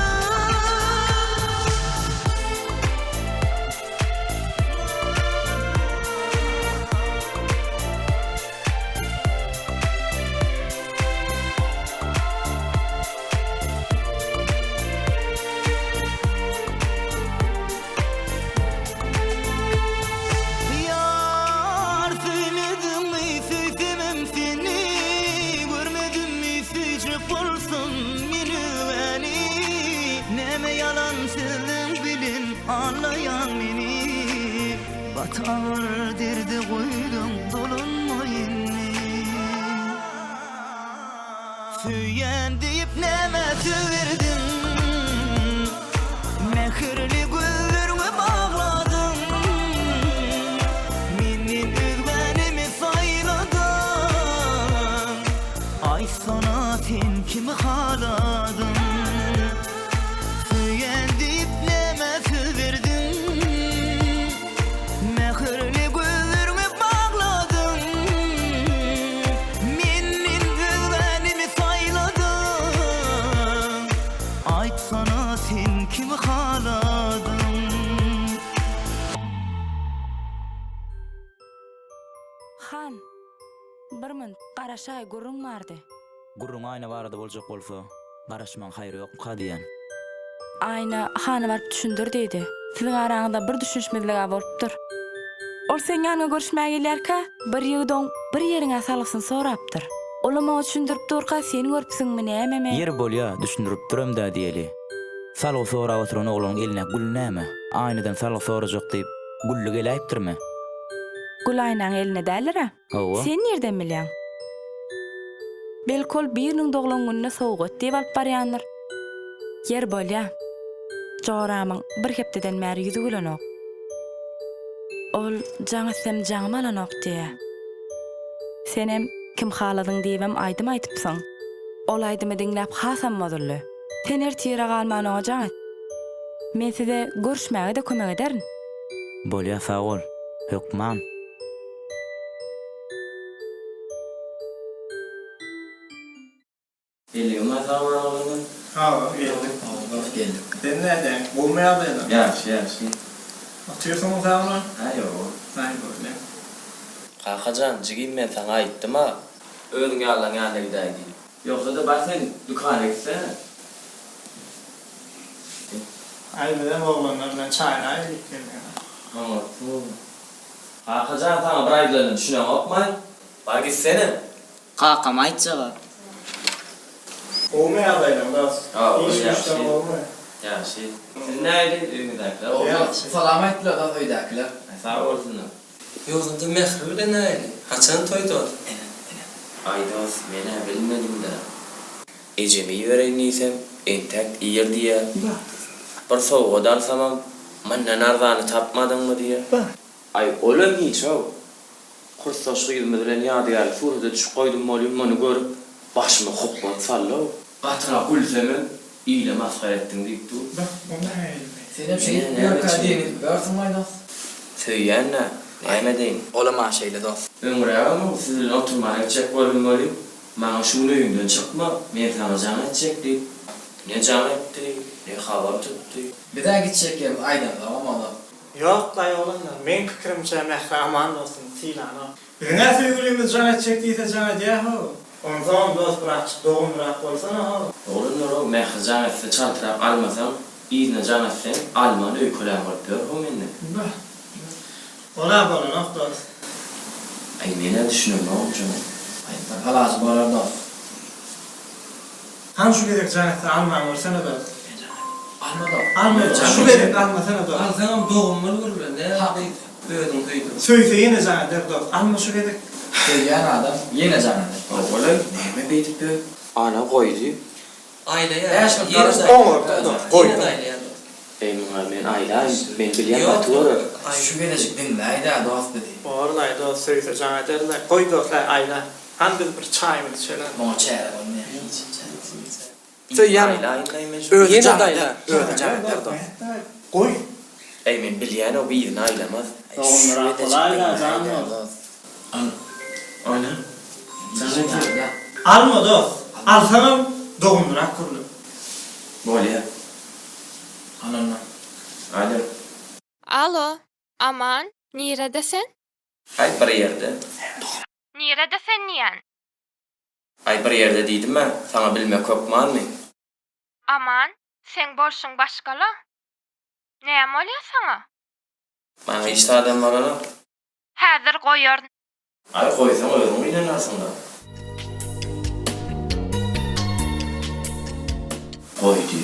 Yar söyledim mi sevdim seni, görmedim mi sevecek bulsun meni beni. Neme yalan sözüm bilin anlayan beni, batağır derdi koydum dolunmayın. Söyyen deyip neme söverdim, mehirli gözlerimi bağladım, menin özbenimi sayladın. Ay sana sen kimi haladın, söyyen deyip neme söverdim, mehirli gözlerimi bağladım, menin özbenimi sayladın. Ay sana sen kimi haladın. Han, bir min garaşay gurrun vardı. Gurrun ayna barada boljak bolsa, garaşman haýry ýok ka diýen. Ayna hany barıp düşündür dedi. Sizin araňyzda bir düşünşmezlige bolupdyr. Ol sen ýanyna görüşmäge gelýärkä, bir ýygdoň bir ýeriňe salgysyn sorapdyr. Olama düşündirip durka seni görpsiňmi näme? Yer bolýa, düşündirip duram da diýeli. Salgy sorap oturan oglaryň eline gül näme? Aýnadan salgy sorajak diýip güllü geläýipdirmi? Gül aýnaň eline dälira. Owa. Sen nerden bilýän? Belkol biriniň doglan gününe sowgat diýip alyp barýandyr. Yer bolýa. Joramyň bir hepdeden märi ýüzi gülenok. Ol jaňysem jaňyma alanok diýe. Senem kim haladyň diýibem aýdym aýdypsyň. Ol aýdymy diňläp hasam modully. Sen ertire galmany ojaň. Men size görüşmäge de kömek ederin. Bolýa sag ol. Hökman. Geliyorum ben sana Ha, geldim. Hoş geldin. Sen nereden? Bulmaya beni. Yaxşı, yaxşı. Atıyorsun o zaman? Ha yok. Vay böyle. Kakacan, cigim ben sana aittim ha. Ödün yalan yanına gideydi. Yoksa da bak sen dükkana gitsene. Ayrıca oğlanlarla çayla gittim ya. Anladım. Kakacan sana bırakıldığını düşünüyorum, opmayın. Bak gitsene. Kakam aytsaga. Olmaya adayım da. İş güçten olmuyor. Ya siz neydi ünlüdakiler? Ya, Salam aytdılar da toydakiler. Sağ olsunlar. Yolunda mehru da neydi? Haçan toydu? Aydos, mene bilmedim de. Ecemi verenliysem, entek iyir diye. Bir soğuğu dalsamam, mannen arzanı tapmadın mı diye. Ay olam hiç o. Kursaşlı gidmediren yadigar surda düşüp koydum olayım onu görüp başıma hoppat salla o. Qatıra gülsemin iyle maskar ettin deyip dur. Senem şey görkadiyeniz görsün maydos. Söyleyen ne? Neyme deyin? Olama şeyle dost. Ömre ama sizin oturmaya çek koydum olayım. Bana şunu öğünden çıkma, ben sana can edecek deyip. Ne can etti, ne haber tuttu. Bir daha gidecek yerim aydan tamam oğlum. Yok dayı oğlanlar. Men fikrimce mehra aman olsun silana. Birine sevgilimiz can edecek değilse can ediyor ho. O zaman dost bırak, doğum bırak olsana ho. Olur o mehra can etse çantırak almasam, iyine can etsen almanı öykülen yapıyor o menne. Ola bana nok dost. Ay ne düşünüyorum ne olacak? Aydan halası bağlar dost. Han şu gerek can etse alman olsana dost. Alma dost. Alma, şu gerek almasana dost. Alsana doğumunu vurur ne yapayım? Böyledim duydum. Söylese yine can eder dost. Alma şu gerek. Söyleyen adam yine can eder. Oğlum neyme beytip be? Ana koydu. Aile ya. Yine koy. Ey ben aile, ben bilyen batıyor. Şu gelecek dinle ayda dost dedi. Orlay dost söylese can ederler. Koy dostlar ayla. Han biz bir çay mı içelim? Bana çayla olmaya. Söyleyen Yine dayla. Öyle can eder dost. Koy. Ey ben bilyen o bir yine ailemez. Onlara kolayla can dost. Ana. Alma dost. Alsana doğumuna kurulu. Böyle. Ananla. Alo. Alo, aman, niredesin? Ay bir yerde. Niredesin niyen? Ay bir yerde dedim ben. Sana bilmek kopman mı? Aman, sen bolsun başkala. Neyem oluyor sana? Bana işte adam var ana. Hazır koyuyor. Ay koysan oyun mu inanarsın da? Koy diyor.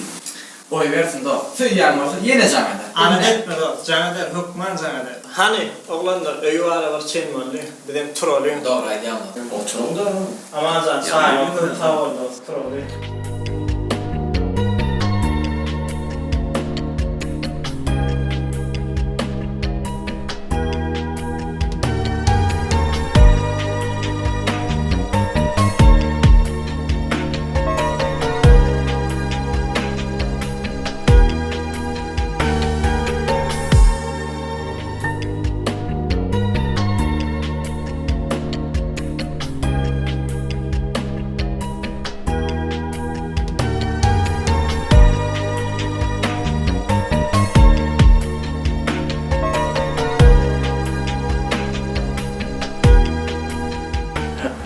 Oy versin dost. Söyleyen olsa yine can eder. Ana etme dost. Can eder. Hükman can eder. Hani oğlanlar öyü ara var çelmolli. Bizim trolü. Doğru ayda anladım. Oturun da. Aman can sahibi sağ ol dost. Trolü.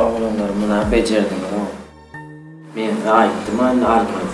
Oğlanlar buna becerdim ama. Ben aittim anne almadım.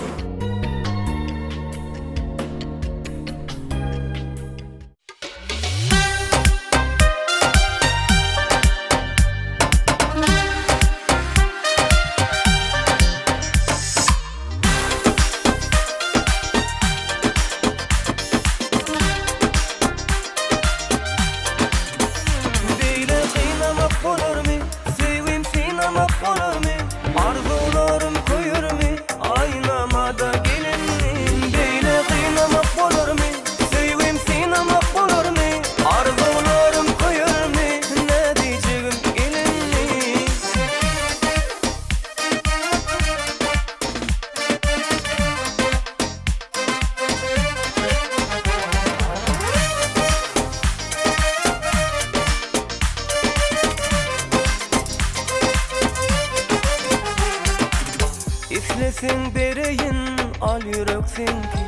Sen bereyin al yüreksin ki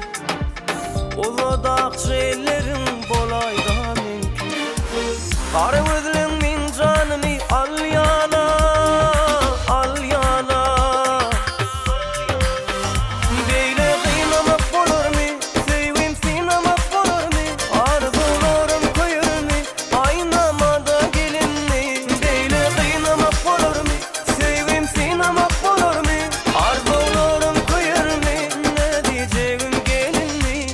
Uzadak şeylerin bolayda mümkün. Kara gözlüğün min canımı al yana, al yana. Beyle kıymamak olur mu? Sevim sinamak olur mu? Arzularım koyur mu? Aynamada gelin mi? Beyle kıymamak olur mu? Sevim sinamak olur mu? Arzularım koyur mu? Ne diyeceğim gelin mi?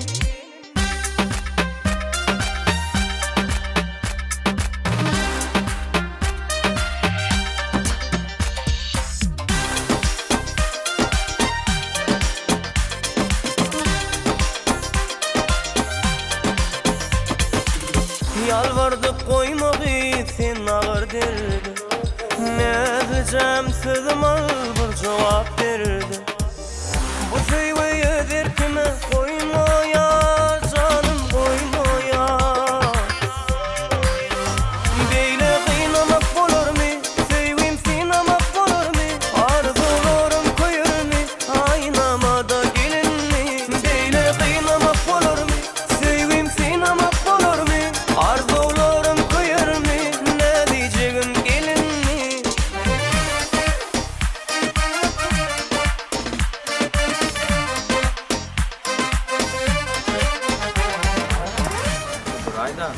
Yalvardık koymağı sen ağır derdi. Ne diyeceğim sözüm al bir cevap verdi. Bu sevgiye derkime koymaya canım koymaya. Beyle kıynamak olur mu? Sevim sinamak olur mu? Arzularım koyur mu? Aynamada gelin mi? Beyle kıynamak olur mu? Sevim sinamak olur mu? Arzularım koyur mu? Ne diyeceğim gelin mi? Aydan,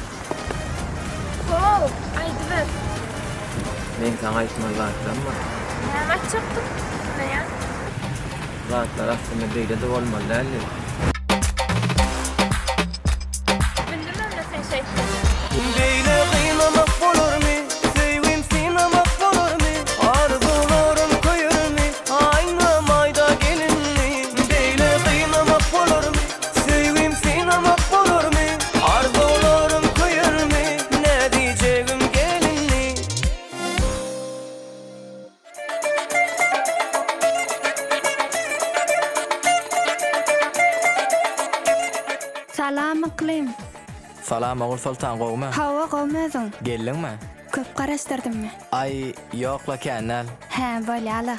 Hov, aydyber. men sana aytmaly zatlanma. Näme açacaktım? Näme? Zatlar aslında beýle de bolmaly däldi. Bildim ne sen şeytan. Beyle kıymamak olur mu? Sevim sinamak olur mu? Arzularım koyur mu? Aynamada gelin mi? Beyle kıymamak olur mu? Sevim sinamak olur mu? Arzularım koyur mu? Ne diyeceğim gelin mi? Salam aklim. Salam oğul sultan gowma. Hava gowmazın. Geldin mi? Köp karastırdım mı? Ay yokla kenel. He böyle ala.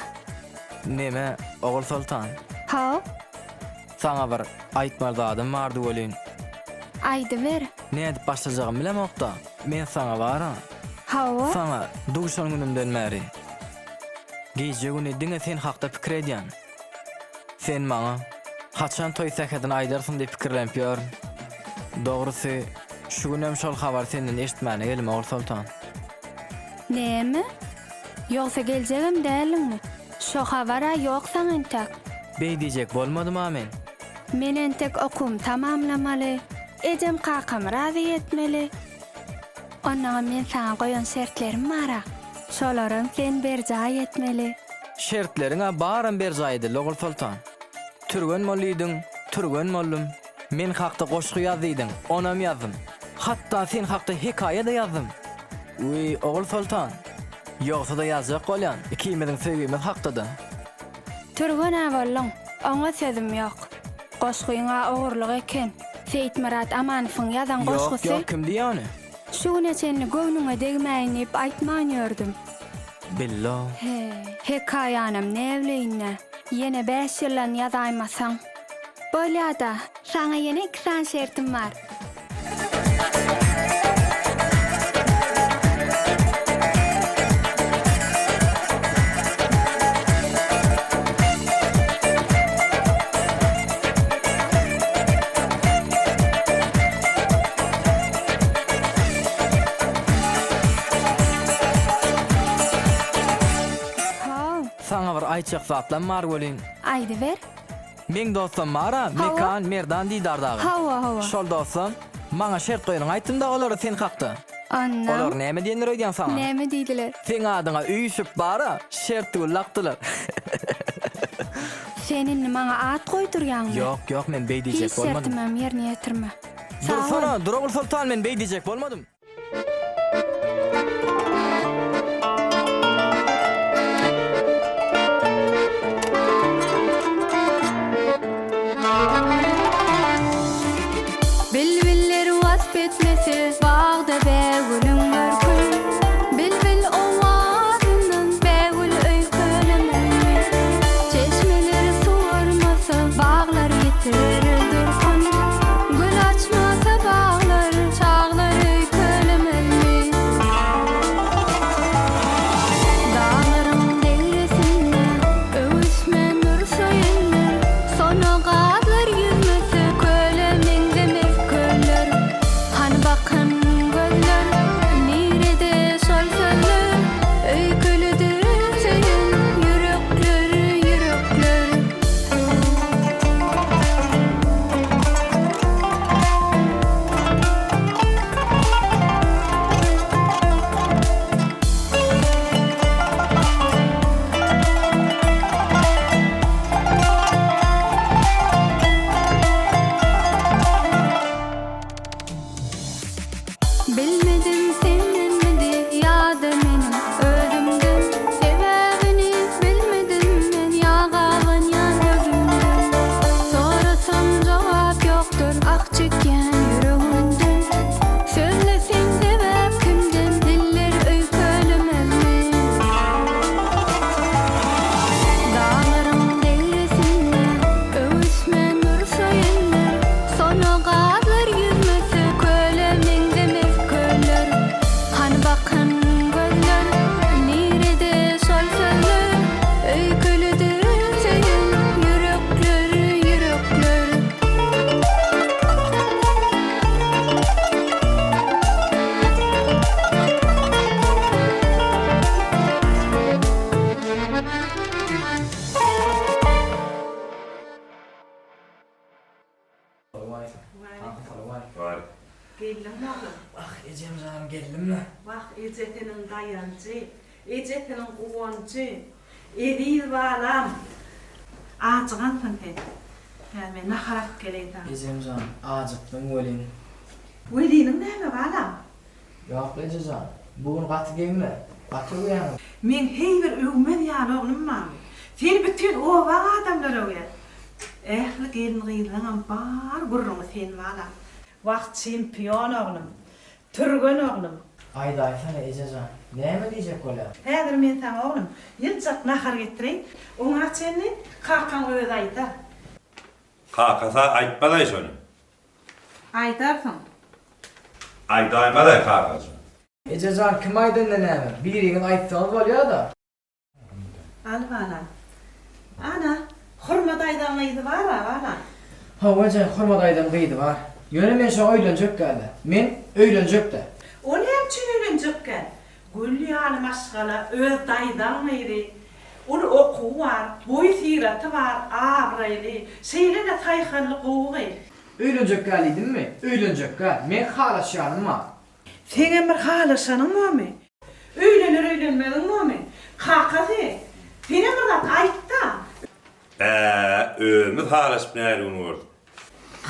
Neme oğul sultan? Hav, Sana bir aytmalydadım bardy bolyn. aydı ver. Ne edip başlayacağım bilemokda. Men sana varam. Hava, Sana duşan günümden meri. Gece günü dine sen hakta pikir edýän. Sen bana haçan toy säkedin aydarsın diýip pikirlenip ýör. Dogrusy şu günem şol habar senden eşitmäne gelme oğul sultan. neymi? Yoksa geleceğim değilim mi? Şu havara yoksan entek. Bey diyecek bolmadım amen. Men entek okum tamamlamalı. Ecem kakam razı etmeli. Ondan men sana koyan şertlerim var. Şolarım sen berca etmeli. Şertlerine baran bir zaydı oğul sultan. Türgön mollydyň, türgön mollum. Men hakda goşgy ýazdyydym, onam ýazdım. Hatta sen hakda hikaye de ýazdım. Uy oğul sultan. Yoksa da ýazjak bolýan. İkimiziň sevgimiz hakda. Türgün avallın, ona sözüm yok. Goşgyňa ogurlyk eken. Seyit Murat Amanowyň ýazan Yok goşgysy. yok kim diýany? Şu neçenli göwnüňe degmäýin ip aýtman ýördüm. Billo. He, hekaýanam näwleýine. Ýene 5 ýyldan ýazaýmasaň. Bolýada, sana ýene 2 şertim bar. Sana bir aýçak zatlan bar bolyn. Aýdy ver. Men dostum mara, mekan merdan diýdardagy. Hawa. Şol dostum, maňa şert goýan aýtdym da olary sen hakdy. Anna. Olar näme diýenler öýdýän sana? Näme diýdiler? Sen adyňa üýşüp bara, şert ulakdylar. Senin maňa at goýdurýanmy? Yok, men bey diýjek bolmadym. Hiç şertimem ýerine ýetirme. Dursana, Duragul Sultan men bey diýjek bolmadym. Bilbiller wasp etmesi bağda begülün mörkün. Bilbil ovazının begül öykülemeli. Çeşmeleri su varmasa bağlar yitirir dursun. Ejecan geldimmi? Bak Ejetinin dayancı, Ejetinin kuvancı, Edil balam. Ağacıgan pıntet. Yani ben naharak geleydim. Ejecan, acıktım welin. Welinin näme balam? Yok Ejecan, bugün gatı gelme. Gatı uyanım. Men heýber öwme diýan oglum mam. Sen bütün owa adamlar öwýär. Ehli gelin gyýlan bar gurrumy sen balam. Wagt çempion oglum. Türgön oglum. Ayda aytana Ejecan, näme diýjek bolar? Häzir men taň oglum, ýylçak nahar getirin. Oňa çenni kakan öz aýtar. Kakasa aytmaday şonu. Aýtarsyň. Aytaymaday kakasa. Ejecan kim aýdanda näme? Biriňi aýtsaňyz bolýar da. Al balam. Ana, hurmat aýdan aýdy bar balam. Ha, wajan hurmat aýdan gyýdy bar. Ýöne men şoňa öýlenjek geldi. Men öýlenjekde. O näçin öýlenjekkä? Gülýany maşgala öz daýdan aýdy. Onu okuw var, boy siraty var, abraýly, şeýle taýhanly gowy. Öýlenjek gelýdimmi? Öýlenjek gel. Men halaşýanym var. Seňe bir halaşanyň mı? Öýlenir öýlenmediň mi? Kakasy. Seňe bir zat aýtda. Ömür halas näme olur?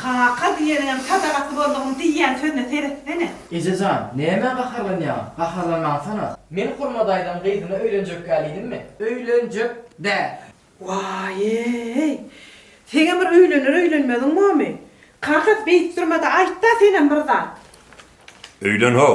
Kaka diýerim, tadagatly boldygyny diýen sözüne seretdene. Ejecan, näme gaharlanýar? Gaharlanmansana. Men hurmat aýdan gyýdyna öýlenjek gelýdimmi? Öýlenjek de. Vay, seňe bir öýlenir öýlenmediň mi? Kakas beýip durmada aýtda senem bir zat. Öýlen ho.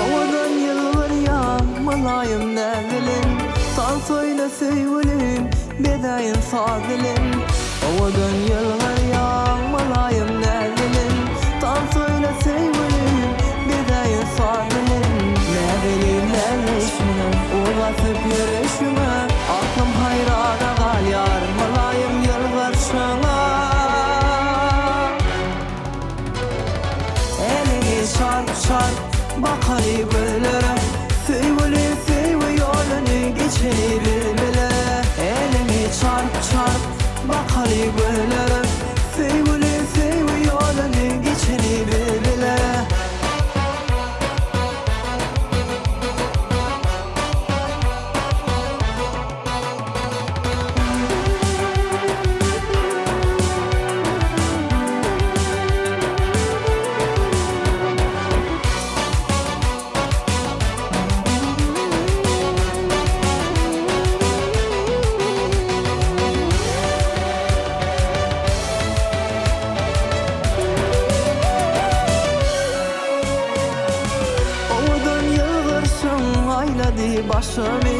Owadan yıllar ya malayım nädilim, san söyle söýwelim, bedaýyn sadylim. Owadan yıllar ya malayım nädilim, san söyle söýwelim, bedaýyn sadylim. Nädilim näleşmem, owatyp ýöreşime, aklym hayrana galýar, malayım yıllar şoňa. Elini şarp şarp bakari gözlere, söýweli söýwe ýoluny geçeri bilmele. Elini çarp çarp bakari gözlere, söýweli söýwe ýoluny geçeri bilmele. Başımı,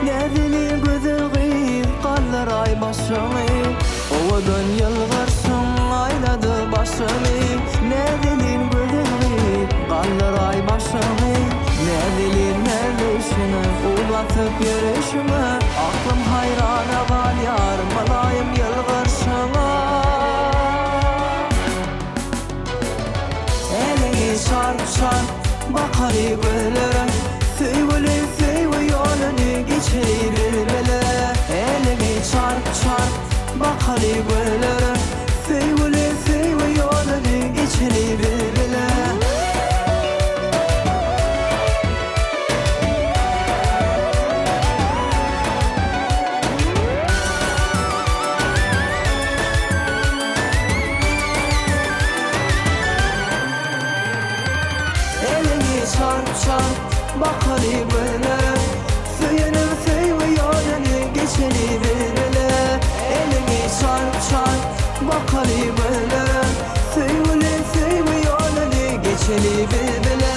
nedili güzel gıyıp kaldıray başımı. Ovadan yılgırsın ayladı başımı, nedilin güzel gıyıp kaldıray başımı. Nedilin neredeyşini ulatıp yürüyüşüme, aklım hayrana galyar malayım yılgırsına. Elini şarp şarp bakari gözlere, söýweli söýwe ýoluny geçeri bilmele. Elini çarp çarp bakary gözlere, söýweli söýwe ýoluny geçeri bilmele. Elini çarp çarp bakary gözlere, söýenim söýwe ýoluny geçeri bilmele. Elini çarp çarp bakary gözlere, söýweli söýwe ýoluny geçeri bilmele.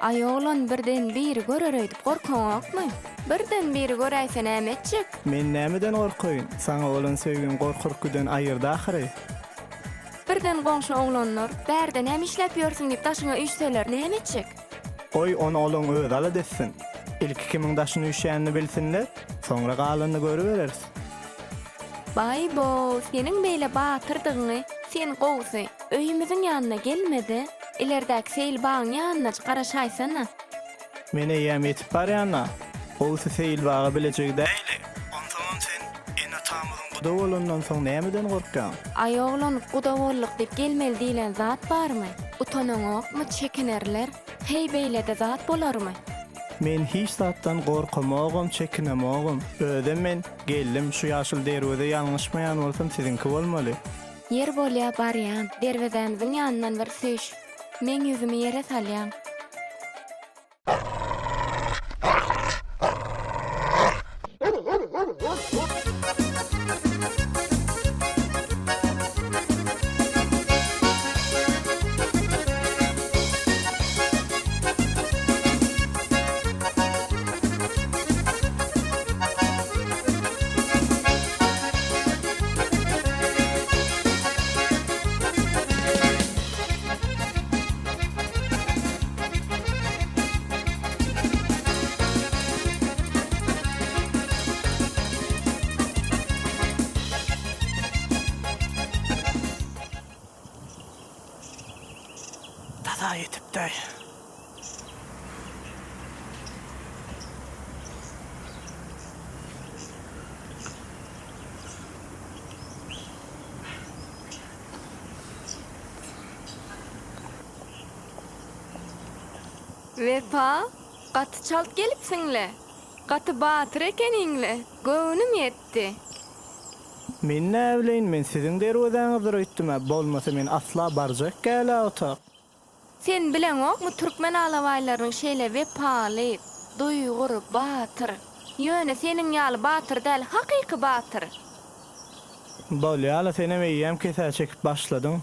Ayoğlan birden biri görer edip korkanokmy? Birden biri göräýse näme etjek? Men nämeden gorkaýyn? Saňa olan söýgün gorkurkydan aýyrdy ahyry. Birden goňşy oglanlar, "Bärde näme işläp ýörsiň?" diýip daşyňa üýtseler näme etjek? Oy onu olan öz ala dessin. İlk kimin daşyny üýşänini bilsinler, soňra galyny görübereriz. Bay bo, senin beýle batyrdygyny, sen gowsy, öýümizin ýanyna gelmedi. İlerdäki seýil bagyň ýanyna garaşaýsana. Mene ýam etip barýana. Gowsy seýil bagy bilecek däýli. Ontamam sen ene tamygyň guda bolandan soň nämeden gorkýan? Aýoglan guda bollyk diýip gelmeli diýilen zat barmy? Utananokmy, çekinerler? Hey beýlede zat bolarmy? Men hiç zatdan gorkamagam, çekinemagam. Öde men geldim şu ýaşyl derwede ýalňyşmaýan bolsam sizinki bolmaly. Yer bolýa barýan, derwezämiziň ýanyndan bir süýş. Men ýüzümi ýere salýan. Taza yetipdi. Vepa, gaty çalt gelipsiňle. Gaty batyr ekeniňle. Göwnüm ýetdi. Men näbileýin, men siziň derwezäňizde öýtdüm, bolmasa men asla barjak gäle otak. Sen bileňokmy türkmen alawaýlaryň şeýle wepaly, duýgury batyr. Ýöne seniň ýaly batyr däl, hakyky batyr. Bolýala seni meýýäm kese çekip başladyň.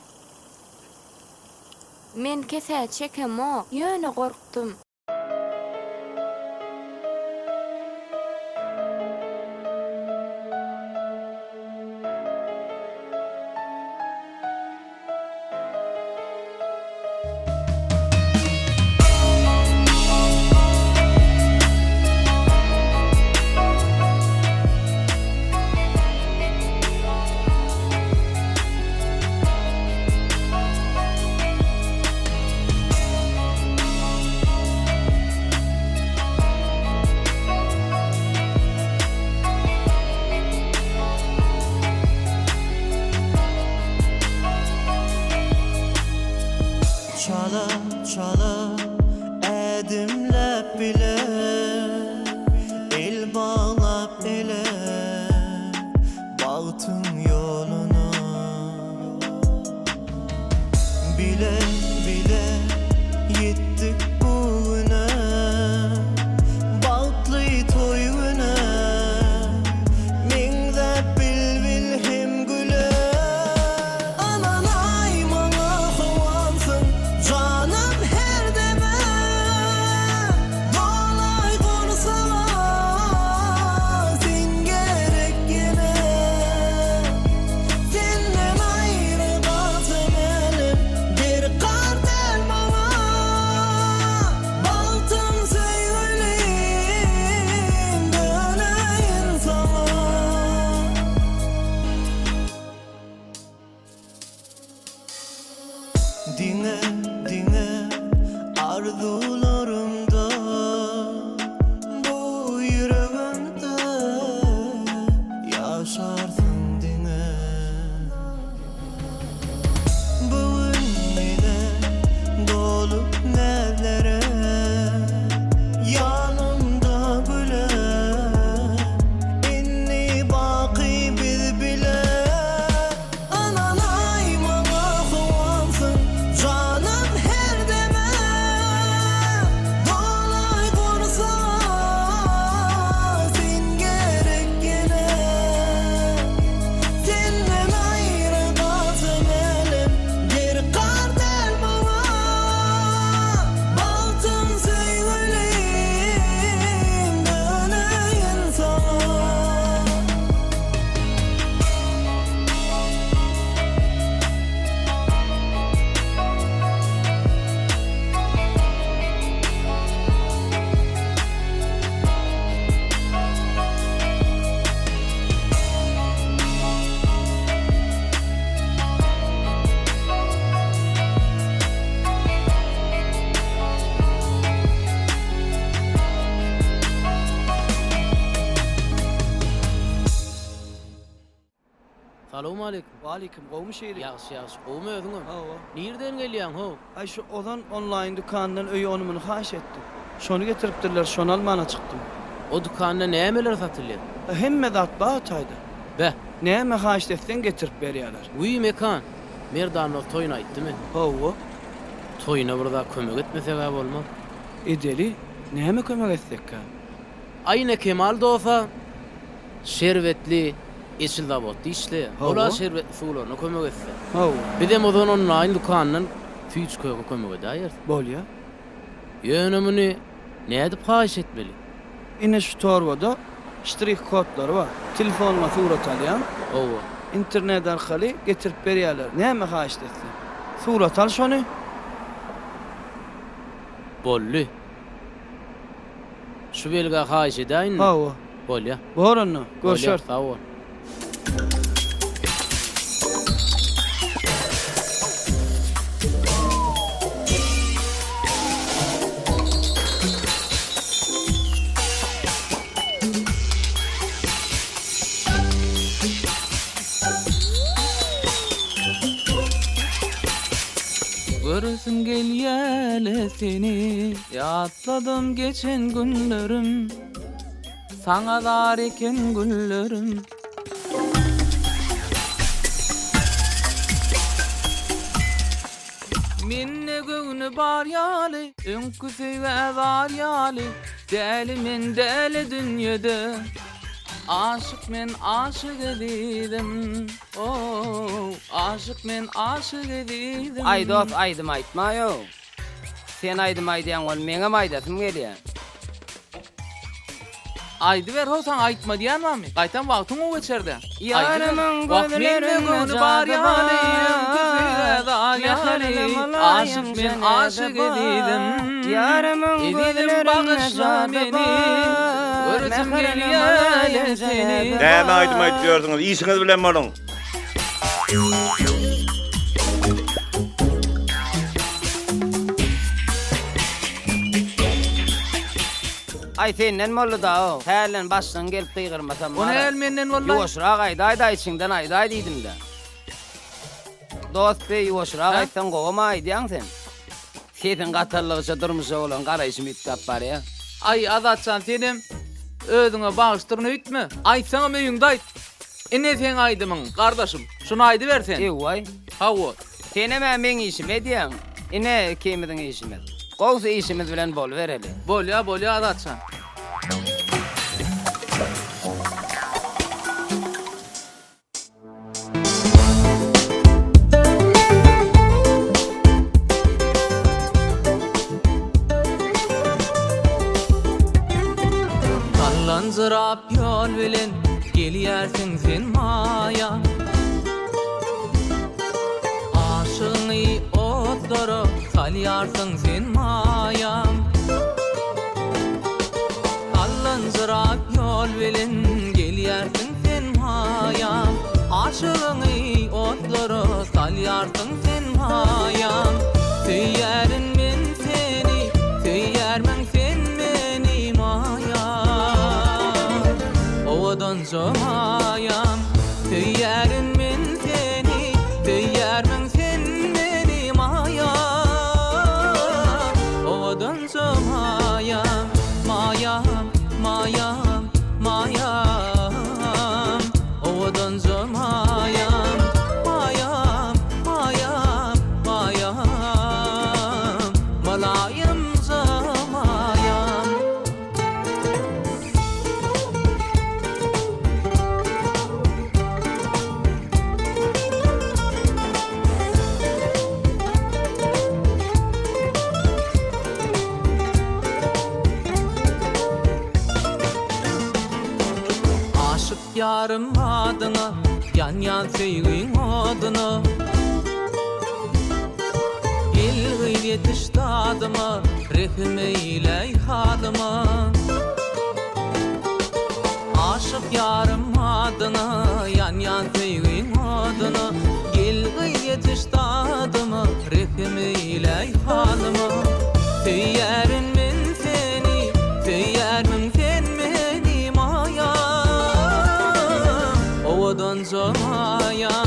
Men kese çekemok, ýöne gorkdum. Çala çala edimlep bile el bağlap ele bağıtın yoluna bile bile yettik bugüne bağıtlı toyuna min de bil bil hem güle ananay mana havansın canım her deme dolay konusama sen gerek yine senden ayrı kalsın elim bir kartel mama baltım söyleyeyim döneyim sana Dinle, dinle arzularımda bu yüreğimde yaşarsın dinle Bugün yine dolup nevlere yanımda bile inni baki biz bile ananay mana havansın canım her deme Salamu aleyküm. Wa aleyküm. Gowmu şeýle. Ýaxşy ýaxşy. Gowmy ödüňem. Hawa. Nerden gelýän ho? Ay şu odan online dükanynyň öýe onumuny haş etdim. Şonu getiripdirler, şonu almana çykdym. O dükanda nämeler satylýar? Hemme zat baýtaýdy. Be, Näme haş etsen getirip berýärler. uý mekan. Merdanov toyuna aýtdymy? Hawa. Toyuna burada kömek etmese gä bolmaz. Edeli, näme kömek etsek ka? Aýna Kemal dosa şerbetli eşil zawodda işleýär. Hawa. Ola şerbetli suwlaryna kömek etse. Hawa. Bizem ozon online dükanynyň füüçköge kömek edýär. Bolýa. Ýönemini näde paýş etmeli? Ine şu torbada ştrih kodlary bar. Telefonuma surat alýan. Hawa. İnternet arkaly getirip berýärler. Näme haş etsen? Surat al şonu. Bolly. Şu belge haýş edäýin. Hawa. Bolýa. Boranno. Görüşür. Sağ ol. Görürsün gelýäle seni, ýatladım geçen günlerim. Sana dar eken güllerim. Minne göğünü bar ýaly, öňküsi we zar ýaly. Däli men däli dünýede, aşyk men aşyk edidim. Oh, aşyk men aşyk edidim. Ay dost aydym aýtma yo. Sen aydym aýdýan ol meňe aýdatym gelýär. Aydy ber hosan aýtma diýänmi? Gaýtan wagtyň o geçerde. Yarımın gözlerinde bar cadı ýaly, var. ýaly, aşyk men aşyk edidim. Yarımın gözlerinde cadı var. Görürsün gelýäle seni. Näme aýdym aýtýarsyňyz? Işiňiz bilen boluň. Ay senden mollu da o. Hälen başdan gelip ýygyrmasam. Onu el menden wallahi. Ýuwaşrak aýda içinden aýda diýdim de. Dost be ýuwaşrak aýtsan gowama aýdýan sen. Setin gatarlygça durmuşa bolan garaýşym itgap bar ya. Ay azatçan senem özüňe bagışdyryny ütme. Aýtsaňam öýüňde aýt. Ine sen aýdymyň gardaşym. Şunu aýdy bersen. Ewa. Hawa. Senem men işim edýän. Ine kemidiň işimi. Gowsy işimiz bilen bol bereli. Bolýa azatçan. Tallancırap yol bilen gelýärsiň sen maýa. Aşygyny otlara salýarsyň sen maýa. Tallancırap yol bilen gelýärsiň sen maýa. Aşygyny otlara salýarsyň sen maýa. Söýärin men seni, söýärmen sen meni maýa. Owadan soňaýam, söýärin men seni, söýärmen sen meni maýa. Owadan soňaýam, maýam, maýam, maýam. Owadan soňaýam, maýam, maýam, maýam. Malayım soňaýam. Aşık yarım adına, yan yan söýgüň oduny. El yetişdadyma, rehime eýlej halyma. Aşık yarım adyna, yan yan söýgüň oduny. El yetişdadyma, rehime eýlej halyma. Söýärin men seni, söýärmen sen meni maýa. Owadan soňaýam,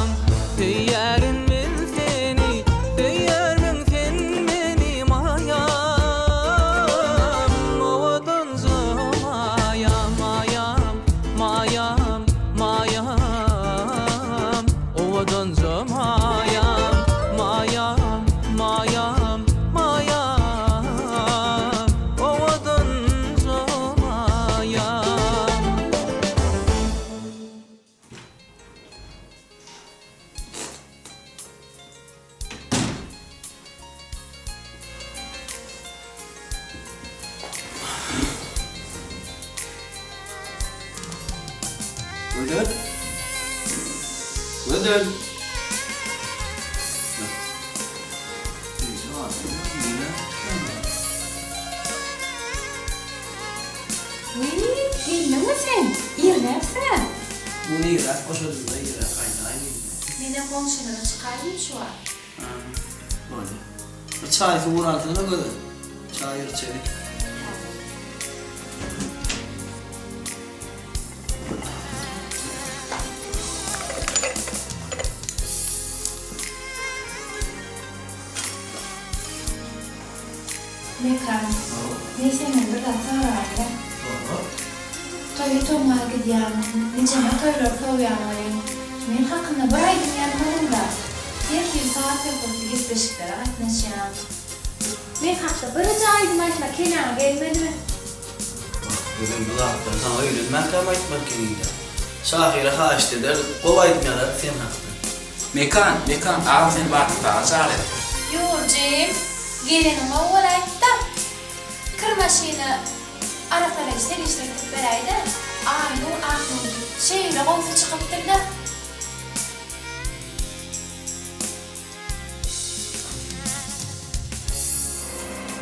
Ödül. Ödül. Gelme sen. Yerlersen. Bu ne yırak? Koşuyoruz da yırak. Aynı. Benim komşulara çıkarayım şu an. Böyle. Bir çay fuğur altına koy. Çay içeri. Mekan. Neyse ben burada sarayla. Toyu tomar gidiyorum. Nicene toylar toyuyorum. Men hakkında bir aydım yanımda. Bir saat yapıldı git beşiklere atmışım. Men hakkında bir aydım aytma Kenan gelmedi mi? Bugün bu hafta sana öyle ben kama etmek gerekiyor. Şahire haş dediler. Kovaydım ya da sen hakkında. Mekan, ağam seni bakıp açar et. Yurcim, gelinim oğlaydı. Kırmaşığını aralara seliştirdik beraydı. Aynur Ahmet şehirle kovusu çıkıptır da.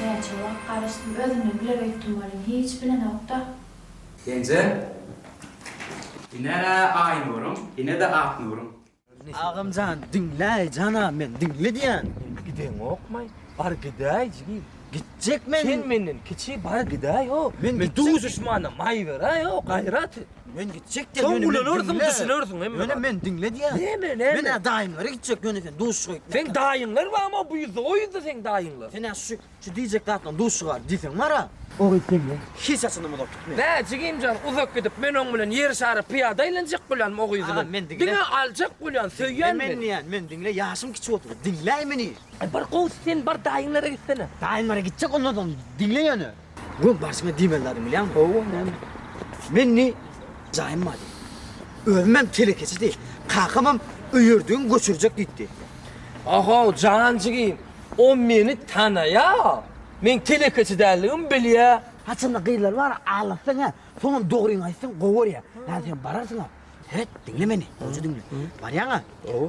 Ne çabuk karıştım, özümü bile beklemedim, hiç bile nokta. Gençler. Yine de Aynur'um, yine de Aknur'um. Ağamcan dinle cana men dinle diyen. Giden okmay. Bar giday jigi. Gidecek men. Sen menin kiçi bar giday o. Men duuz usmana may ver ay o gayrat. Men gidecek de men düşünürsün hem. Men dinle diyen. Ne? Men daimlere gidecek yöne sen duuz soyut. Sen daimler var ama bu yüzde o yüzde sen daimler. Sen şu diyecek katlan duuz var diysen var ha. O gittin ya. Hiç asını mı doktuk? Ne çigim can uzak gidip men on bilen yer sarı piyada ilenecek bulan o yüzden. Dine alacak bulan söyleyen men dinle yaşım kiçi otur. Dinle beni. Bar qoz sen bar dayınlara gitsene. Dayınlara gidecek ondan dinle yani. Bu başıma dimellarim biliyor musun? O men ni zaymadı. Ölmem telekesi değil. Kalkamam öğürdüğün göçürecek gitti. Aha cancığım. O beni tanaya. Men telekesi derliğim biliyor. Haçında kıyılar var ağlasana. Sonra doğruyun aysan kovur ya. Yani sen bararsın ha. Evet dinle beni. Hoca dinle. Var ya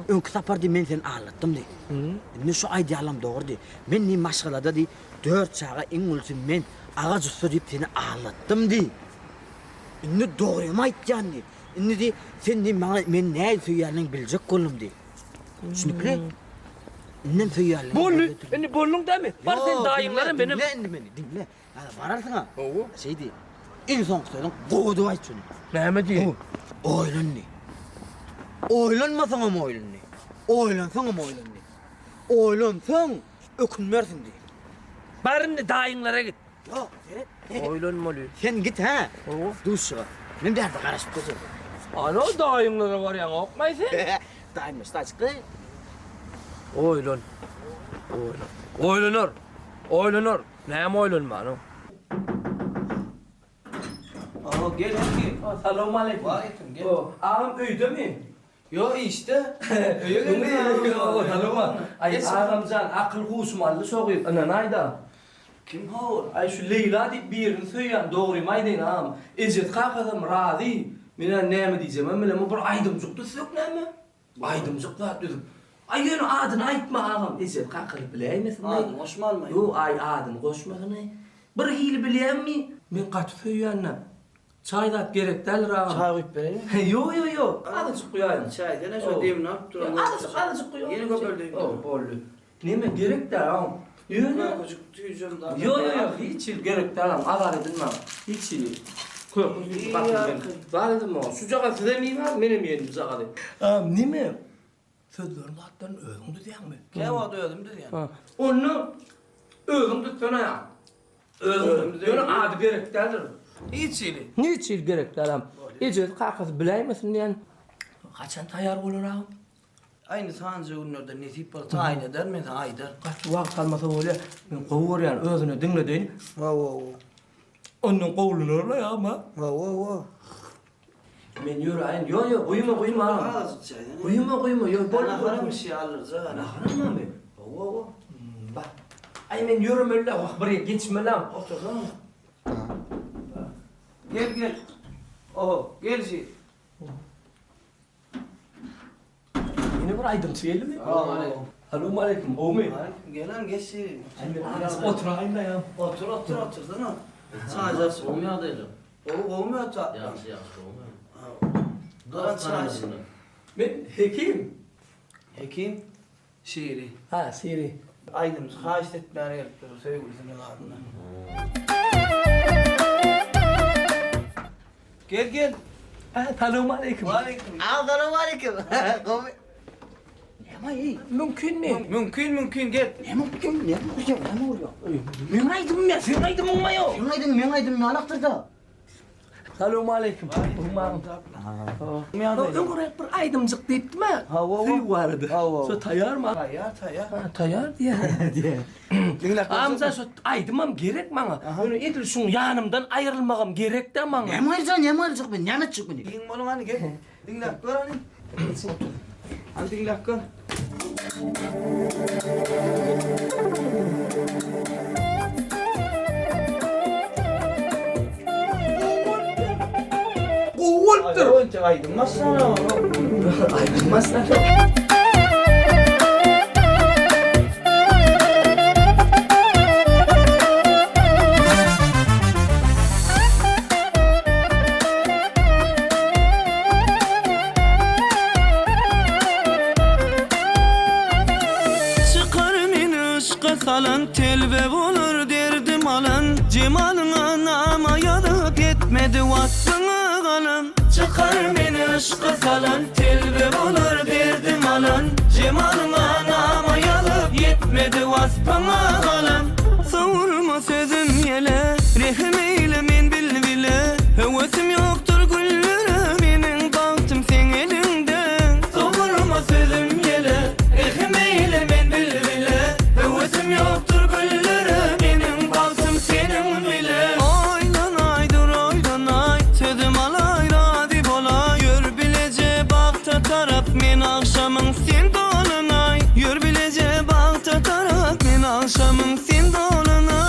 ön kısa parti men seni ağlattım de. Ne şu idealam doğru de. Men ni maşgalada de 4 sağa en olsun men ağaç üstü deyip seni ağlattım de. Ne doğruyum ayt yani. Ne de sen de men ne söyleyenin bilecek kolum de. Şimdi İnnen söyleyelim. Bollu. Eni bollun değil mi? Var sen dayınların benim. Dinle beni dinle. Yani vararsın ha. Şey değil. En son söylen kovudu ayt şunu. Ne mi diyor? Oylan ne? Oylanmasana mı oylan ne? Oylansana mı oylan ne? Oylansan ökünmersin diye. Barın da dayınlara git. Yok. Oylanmalı. Sen git ha. Duşa. Ne derdi karışıp kızım. Ano dayınlara var ya okmaysın. Dayınmış da çıktı. Oylan. Oylanır. Neyem oylanma ano? Aa gel. Selamun aleyküm. Aleyküm gel. Ağam öyde mi? Yo işte. Öyle geldi. Selamun. Ay ağamcan akıl kusmallı soğuyup ananayda. Kim hor? Ay şu Leyla deyip birini söyleyen doğruyum aydın ağam. İzzet kalkadım razı. Mine neyme diyeceğim ama bir aydımcıktı sök neyme? Aydımcıktı dedim. Ay yönü adını aytma ağam. İzzet kalkıp bileymesin. Adın koşmal mı? Yo ay adını koşmasın. Bir hili bileyim mi? Ben katı söyleyenle. Çay da gerek derler ağam. Çay koyup vereyim mi? Yo. Azıcık koyayım. Çay dene şu devini alıp duralım. Azıcık koyayım. Yeni köpürdeyim. Bollu. Neyme gerek der ağam. Ben küçük tüyeceğim daha. Yo hiç gerek der ağam. Alar edilmem. Hiç korkunç bir bakım benim. Var edilmem o. Sucak size mi var? Benim yerim sucak edin. Ağam neyme? Sözlerim hattan öğündü diyen mi? Kim o da öldüm dedi yani. Onu öğündü sana ya. Öğündü diyen. Onu adı gerek derler. Niçin gerek der ağam? İcret kalkası bileymesin diyen. Kaçan tayar olur ağam? Aynı sancı günlerde nesip var. Tayin eder mi? Aydır. Kaç vakt kalmasa öyle. Ben kovur yani özünü dinle deyin. Wow. Onun kovulunu öyle ya ama. Wow. Men yürüyün. Yo uyuma ağam. Uyuma. Yo bol Bana bir şey alırız ha. Nahana mı? Wow. Bak. Ay men yürüme öyle. Buraya geçme lan. Otur lan. Gel. Oho gel şey. bir aydım geldi mi? Aleyküm aleyküm. Oğmi. Gelen geçti. Oturayım da ya. Otur sana. Sadece Olmuyor değil. olmuyor da. Yaxşı olmuyor. Duran çay. Ben hekim. Hekim şiiri. Ha siri. Aydımız haşt etmeye gelip sevgilisinin adına. Gel. Selamun aleyküm. Aleyküm. Assalamu aleyküm. Mümkün mü? Mümkün gel. Ne mümkün? Ne oluyor? Ben aydım ya, sen aydın mı yok? Ben aydım ne alaktır da. Selamun aleyküm. Ben oraya bir aydımcık deyip mi? Suyu vardı. So tayar mı? Tayar diye. Amca so aydımam gerek bana. Böyle edil şun yanımdan ayrılmağım gerek de bana. Ne mi ayrılacak ben? Ne anlatacak beni? Din oğlum hani gel. Dinle gör hani. Hadi dinle gör. Kovuldur. Aydınmaz sana. Aydınmaz sana. Salan telve olur derdim alan cemalına nama yanıp yetmedi vasfına kalan çıkar beni ışka salan telve olur derdim alan cemalına nama yanıp yetmedi vasfına kalan savurma sözüm yele rehim eyle men bil bile hevesim yoktur güllere menin baktım sen elinden savurma sözüm yele rehim eyle men bil bile hevesim yoktur güllere benim baktım senin bile Oylanay dur oylanay sözüm alay radip olay Yür bilece bakta taraf men akşamın sen dolunay Yür bilece bakta taraf men akşamın sen dolunay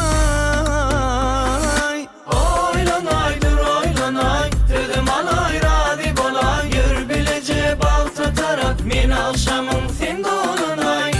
Oylanay dur oylanay sözüm alay radip olay Yür bilece bakta taraf men akşamın sen dolunay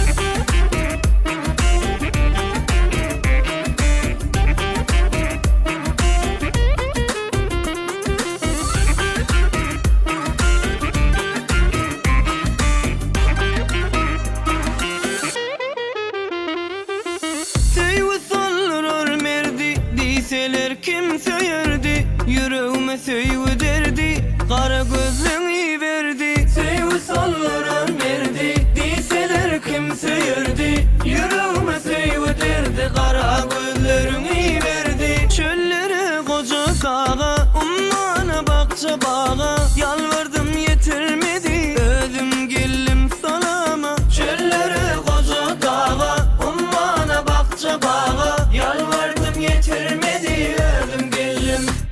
Kim söylerdi yüreğime söyü derdi Kara gözlüğünü verdi Söyü sallıran verdi Diseler kim söylerdi yüreğime söyü derdi Kara gözlüğünü verdi Çöllere koca dağa Ummana bakça bağa Yalvardım yetirmedi Özüm gellim salama Çöllere koca dağa Ummana bakça bağa Yalvardım yetirmedi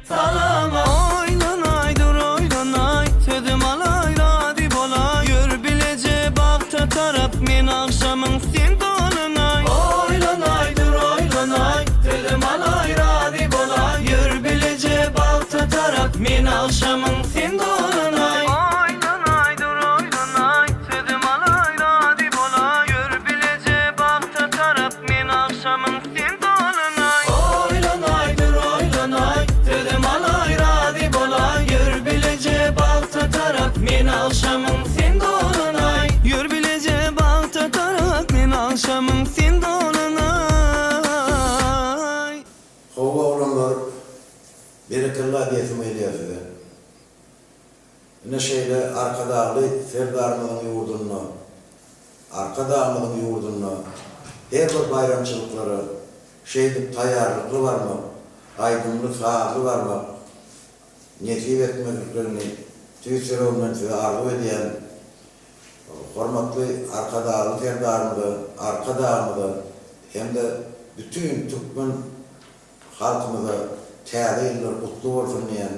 salama Oylanay dur oylanay sözüm alay radip olay Yür bilece bakta taraf men akşamın sen dolunay Oylanay dur oylanay sözüm alay radip olay Yür bilece bakta taraf men akşamın sen dolunay Oylanay dur oylanay sözüm alay radip olay Yür bilece bakta taraf men akşamın sen dolunay Oylanay dur oylanay sözüm alay radip olay Yür bilece balta taraf men akşamın sen dolunay Yür bilece balta taraf men akşamın sen dolunay Hova olanlar berekalla diyesim eyleyesidir. Ne şeyle arka dağlı Serdarmağın yurdunna, arka dağımın yurdunna, her bir bayramçılıkları, şeylik tayarlıklı var mı? Aydınlık sağlığı var mı? Nesip etmediklerini tüysürüğümden size arzu ediyen hormatlı arka dağlı Serdarmağın, arka dağımı hem de bütün Türkmen halkımıza təyirlər, kutlu olsun diyen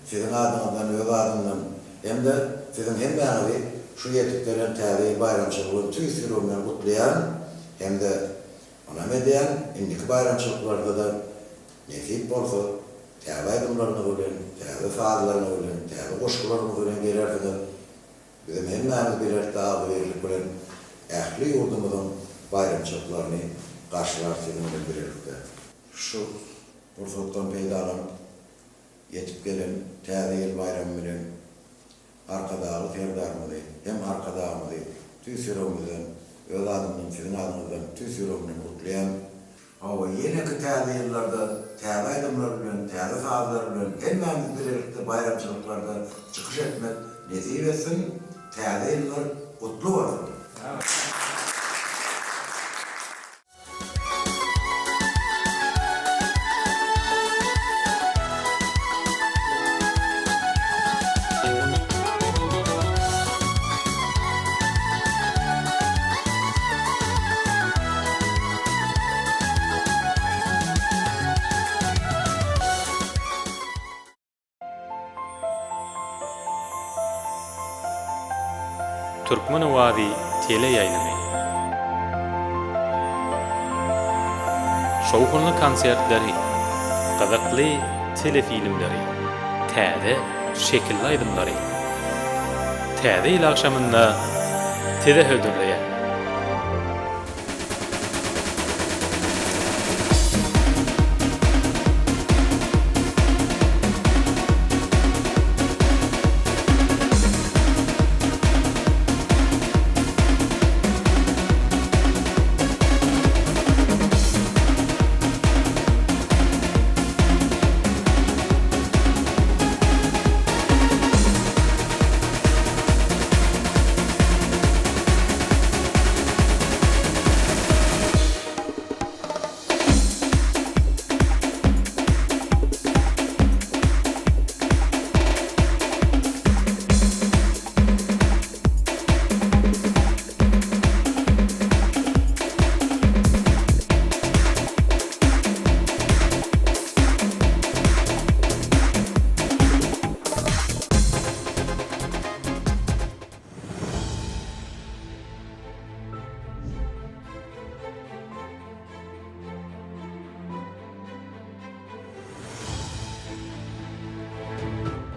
sizin adınızdan, öz adından hem de sizin hem beni şu yetiklerin təyir bayramçılığını tüysürüğümden kutlayan hem de ona mediyen indiki bayramçılıklarda da nesip olsa təyir aydımlarını ölen, təyir sağlarını ölen, təyir koşkularını ölen gelersiniz. Bizim hemmemiz birer dağlı verilip bilen ähli yurdumuzun bayramçılıklarını karşılar seninle birlikte. Şu Urfak'tan peydalanıp yetip gelen täze ýyl bayramı bilen arkadağı terdarmydy, hem arkadağımydy, tüs ýürегimizden, öz adymyň, sizin adymyzdan tüs ýüregimden gutlaýan. Hawa ýene-ki täze ýyllarda, täze aýdymlar bilen, täze sazlar bilen hemmemiz birlikde bayramçılıklarda çykyş etmek nesip etsin, täze ýyllar gutly bolsun. Türkmen Wadi tele yayınlamy. Şowhunly konsertleri, gyzykly telefilmleri, täze şekilli aýdymlary. Täze ýyl akşamynda tede hödürleýär.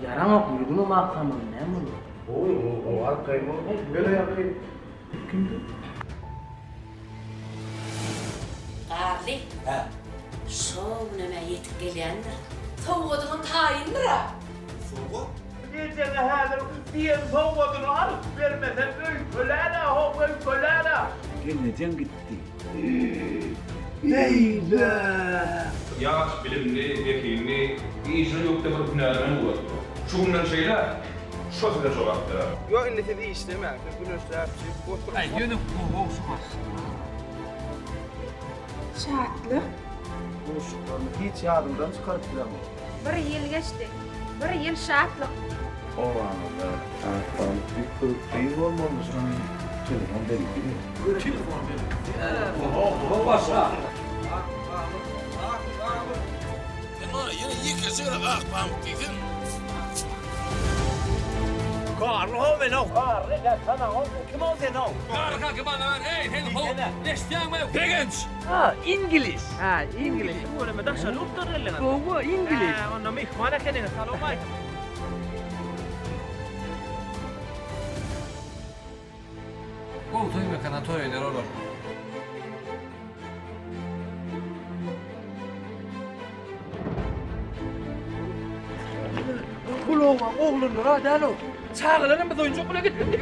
Yaran ok yürüdü mü maksamın ne mi? O arkayı mı? Böyle yapayım. Kimdi? Qarli. Ha. Şow näme yetip gelýändir. Sowgadyň taýyndyr ha. Soğuk? Diyeceğine hazır diyen soğudunu alıp vermesen öykölere, o öykölere. Gelmeyeceğim gitti. Leyla. Yaş bilimli, vekilli, iyicini yok da bir günahlarına uğradı. Şu bundan şeyler, şu size soğuklar. Yo indi tedi işleme, güneşler otur. Ay yönü bu olmaz. Şartlı. Konuştuklarını hiç yadımdan çıkarıp bilemem. Bir yıl geçti. Bir yıl şartlık. O anında şarttan bir kırık değil olmamış. Telefon deli gibi. Telefon deli. O başla. Yine yıkasıyla akbam dedin. Karlı ho ben o. Karlı da sana o. Kim o sen o? Karlı kanka bana ver. Hey, hele ho. Neştiyan mı? Pegenç. Ha, İngiliz. Ha, İngiliz. Bu ne medakşa luptar elena. Bu İngiliz. Onu mihmana kendine salomay. Koltuğu mekana toylar olur. Kulağıma oğlundur ha, dalo. Çağırın biz oyuncak bile gitmedik.